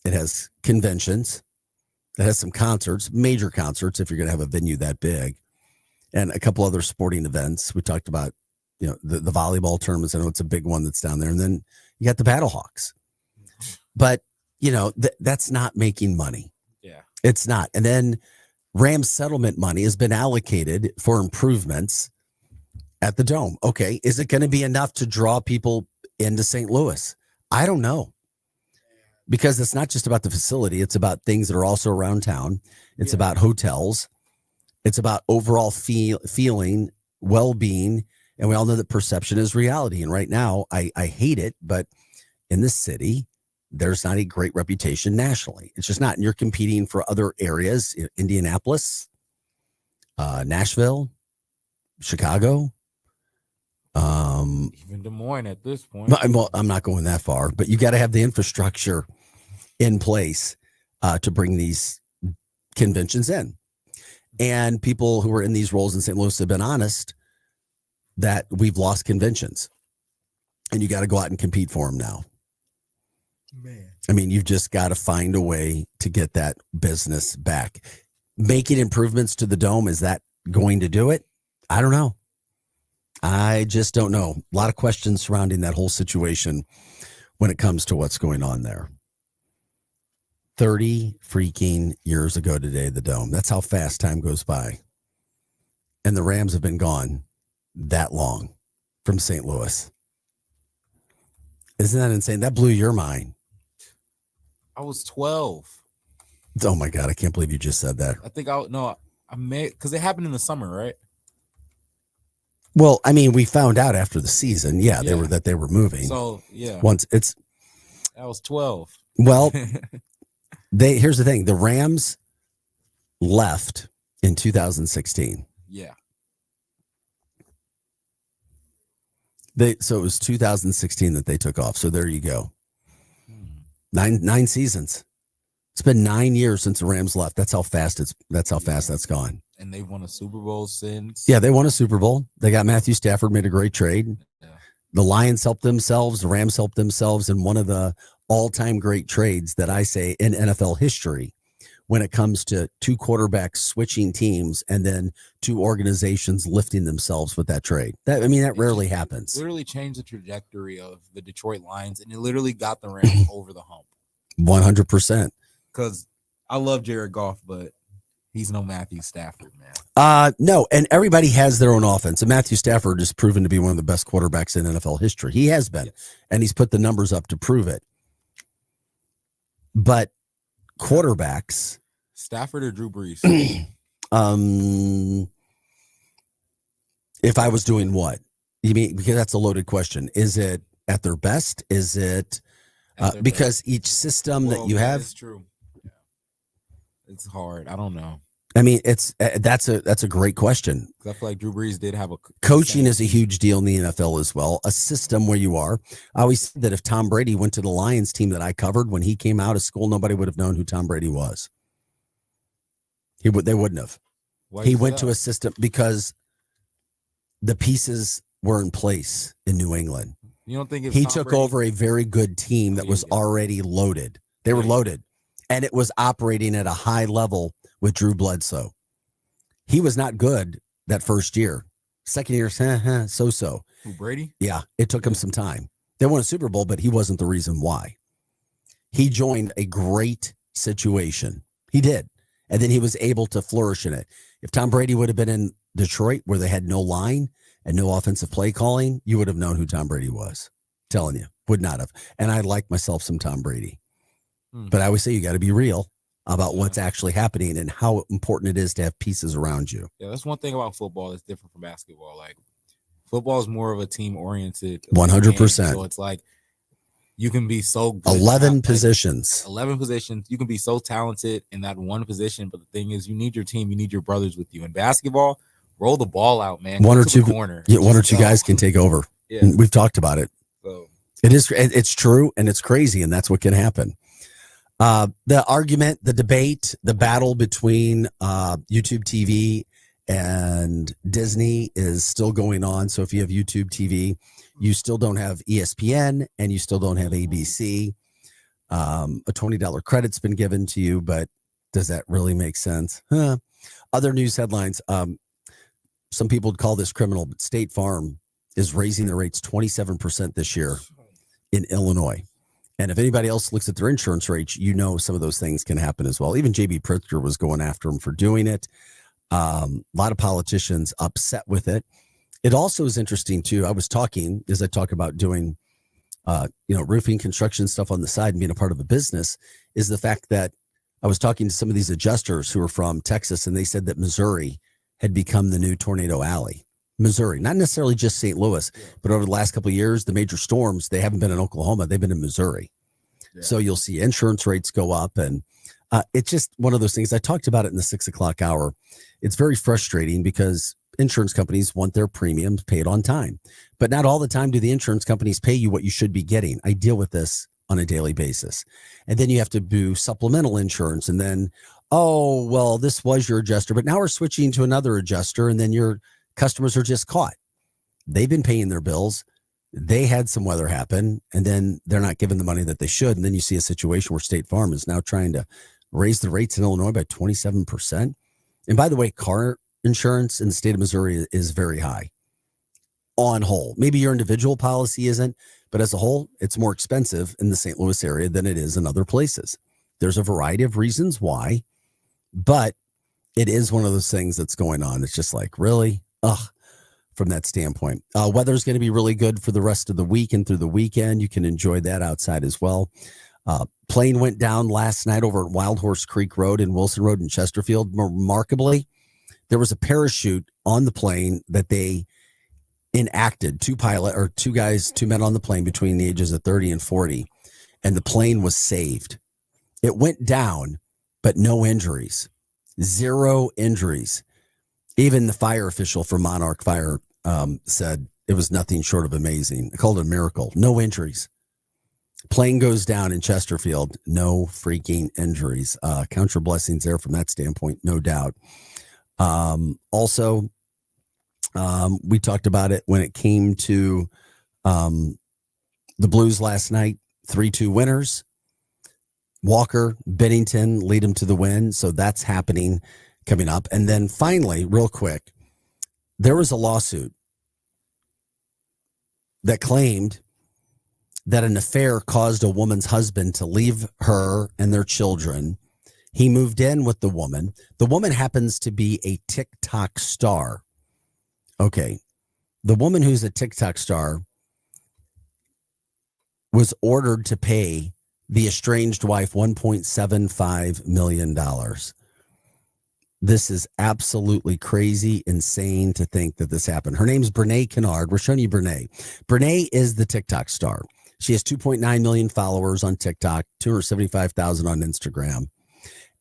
it has conventions. It has some concerts, major concerts, if you're going to have a venue that big, and a couple other sporting events. We talked about, the volleyball tournaments. I know it's a big one that's down there. And then you got the Battlehawks. But, that's not making money. Yeah. It's not. And then Rams settlement money has been allocated for improvements at the Dome. Okay. Is it going to be enough to draw people into St. Louis? I don't know. Because it's not just about the facility. It's about things that are also around town. It's about hotels. It's about overall feeling, well-being. And we all know that perception is reality. And right now, I hate it, but in the city, there's not a great reputation nationally. It's just not. And you're competing for other areas, Indianapolis, Nashville, Chicago. Even Des Moines at this point. I'm not going that far, but you got to have the infrastructure in place to bring these conventions in. And people who are in these roles in St. Louis have been honest that we've lost conventions, and you got to go out and compete for them now. Man, I mean, you've just got to find a way to get that business back. Making improvements to the Dome, is that going to do it? I don't know. I just don't know. A lot of questions surrounding that whole situation when it comes to what's going on there. 30 freaking years ago today, the Dome. That's how fast time goes by. And the Rams have been gone that long from St. Louis. Isn't that insane? That blew your mind. I was 12. Oh my God, I can't believe you just said that. I think I may, because it happened in the summer, right? Well, I mean, we found out after the season, they were moving. So yeah, I was 12. Well, here's the thing: the Rams left in 2016. Yeah. So it was 2016 that they took off. So there you go. 9 seasons. It's been 9 years since the Rams left. That's how fast that's gone. And they've won a Super Bowl since. Yeah, they won a Super Bowl. They got Matthew Stafford, made a great trade. Yeah. The Lions helped themselves. The Rams helped themselves in one of the all-time great trades that I say in NFL history when it comes to two quarterbacks switching teams and then two organizations lifting themselves with that trade. That rarely happens. Literally changed the trajectory of the Detroit Lions, and it literally got the Rams over the hump. 100%. Because I love Jared Goff, but he's no Matthew Stafford, man. No, and everybody has their own offense. And Matthew Stafford is proven to be one of the best quarterbacks in NFL history. He has been, and he's put the numbers up to prove it. But quarterbacks, Stafford or Drew Brees? If I was doing what? You mean, because that's a loaded question. Is it at their best? Is it because each system that you have? It's true. Yeah. It's hard. I don't know. I mean, that's a great question. I feel like Drew Brees did have coaching is a huge deal in the NFL as well. A system where you are. I always said that if Tom Brady went to the Lions team that I covered when he came out of school, nobody would have known who Tom Brady was. They wouldn't have. He went to a system because the pieces were in place in New England. You don't think he took over a very good team that was already loaded? They were loaded, and it was operating at a high level with Drew Bledsoe. He was not good that first year. Second year, so. Who, Brady? Yeah, it took him some time. They won a Super Bowl, but he wasn't the reason why. He joined a great situation. He did. And then he was able to flourish in it. If Tom Brady would have been in Detroit where they had no line and no offensive play calling, you would have known who Tom Brady was. Telling you, would not have. And I like myself some Tom Brady. But I always say you got to be real about what's actually happening and how important it is to have pieces around you. Yeah, that's one thing about football that's different from basketball. Like, football is more of a team-oriented 100%. So it's like you can be so good. 11 positions. 11 positions. You can be so talented in that one position, but the thing is, you need your team. You need your brothers with you. In basketball, roll the ball out, man. One or two corner. Yeah, one or two guys can take over. Yeah. We've talked about it. So it's true, and it's crazy, and that's what can happen. The argument, the debate, the battle between YouTube TV and Disney is still going on. So if you have YouTube TV, you still don't have ESPN and you still don't have ABC. A $20 credit's been given to you, but does that really make sense? Other news headlines. Some people would call this criminal, but State Farm is raising their rates 27% this year in Illinois. And if anybody else looks at their insurance rates, you know some of those things can happen as well. Even J.B. Pritzker was going after him for doing it. A lot of politicians upset with it. It also is interesting, too. I was talking, as I talk about doing, roofing, construction stuff on the side and being a part of a business, is the fact that I was talking to some of these adjusters who are from Texas, and they said that Missouri had become the new Tornado Alley. Missouri, not necessarily just St. Louis, but over the last couple of years, the major storms, they haven't been in Oklahoma, they've been in Missouri. Yeah. So you'll see insurance rates go up, and it's just one of those things. I talked about it in the 6 o'clock hour. It's very frustrating because insurance companies want their premiums paid on time, but not all the time do the insurance companies pay you what you should be getting. I deal with this on a daily basis. And then you have to do supplemental insurance, and then, oh, well, this was your adjuster, but now we're switching to another adjuster, and then your customers are just caught. They've been paying their bills. They had some weather happen, and then they're not given the money that they should. And then you see a situation where State Farm is now trying to raise the rates in Illinois by 27%. And by the way, car insurance in the state of Missouri is very high on whole. Maybe your individual policy isn't, but as a whole, it's more expensive in the St. Louis area than it is in other places. There's a variety of reasons why, but it is one of those things that's going on. It's just like, really? from that standpoint. Weather's going to be really good for the rest of the week and through the weekend. You can enjoy that outside as well. Plane went down last night over at Wild Horse Creek Road and Wilson Road in Chesterfield. Remarkably, there was a parachute on the plane that they enacted. Two men on the plane between the ages of 30 and 40, and the plane was saved. It went down, but no injuries. 0 injuries. Even the fire official for Monarch Fire said it was nothing short of amazing. They called it a miracle. No injuries. Plane goes down in Chesterfield. No freaking injuries. Count your blessings there from that standpoint, no doubt. Also, we talked about it when it came to the Blues last night. 3-2 winners. Walker, Bennington lead them to the win. So that's happening coming up. And then finally, real quick, there was a lawsuit that claimed that an affair caused a woman's husband to leave her and their children. He moved in with the woman. The woman happens to be a TikTok star. Okay. The woman who's a TikTok star was ordered to pay the estranged wife $1.75 million. This is absolutely crazy, insane to think that this happened. Her name's Brene Kennard. We're showing you Brene. Brene is the TikTok star. She has 2.9 million followers on TikTok, 275,000 on Instagram.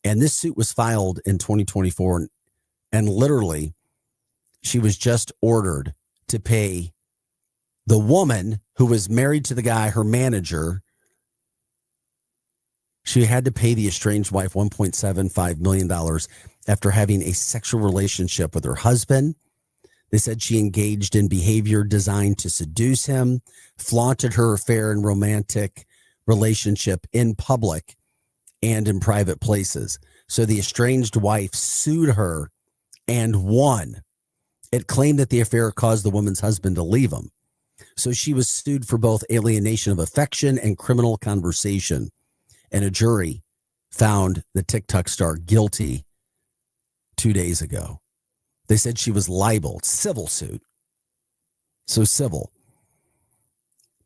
And this suit was filed in 2024. And literally, she was just ordered to pay the woman who was married to the guy, her manager. She had to pay the estranged wife $1.75 million after having a sexual relationship with her husband. They said she engaged in behavior designed to seduce him, flaunted her affair and romantic relationship in public and in private places. So the estranged wife sued her and won. It claimed that the affair caused the woman's husband to leave him. So she was sued for both alienation of affection and criminal conversation. And a jury found the TikTok star guilty 2 days ago. They said she was libeled, civil suit. So civil.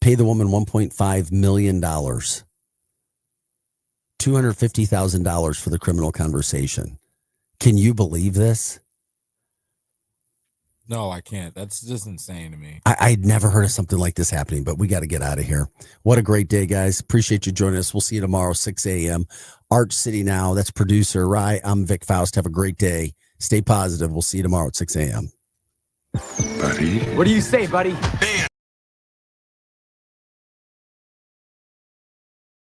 Pay the woman $1.5 million. $250,000 for the criminal conversation. Can you believe this? No, I can't. That's just insane to me. I'd never heard of something like this happening, but we got to get out of here. What a great day, guys. Appreciate you joining us. We'll see you tomorrow, 6 a.m. Arch City Now. That's producer, right? I'm Vic Faust. Have a great day. Stay positive. We'll see you tomorrow at 6 a.m. Buddy. What do you say, buddy? Hey.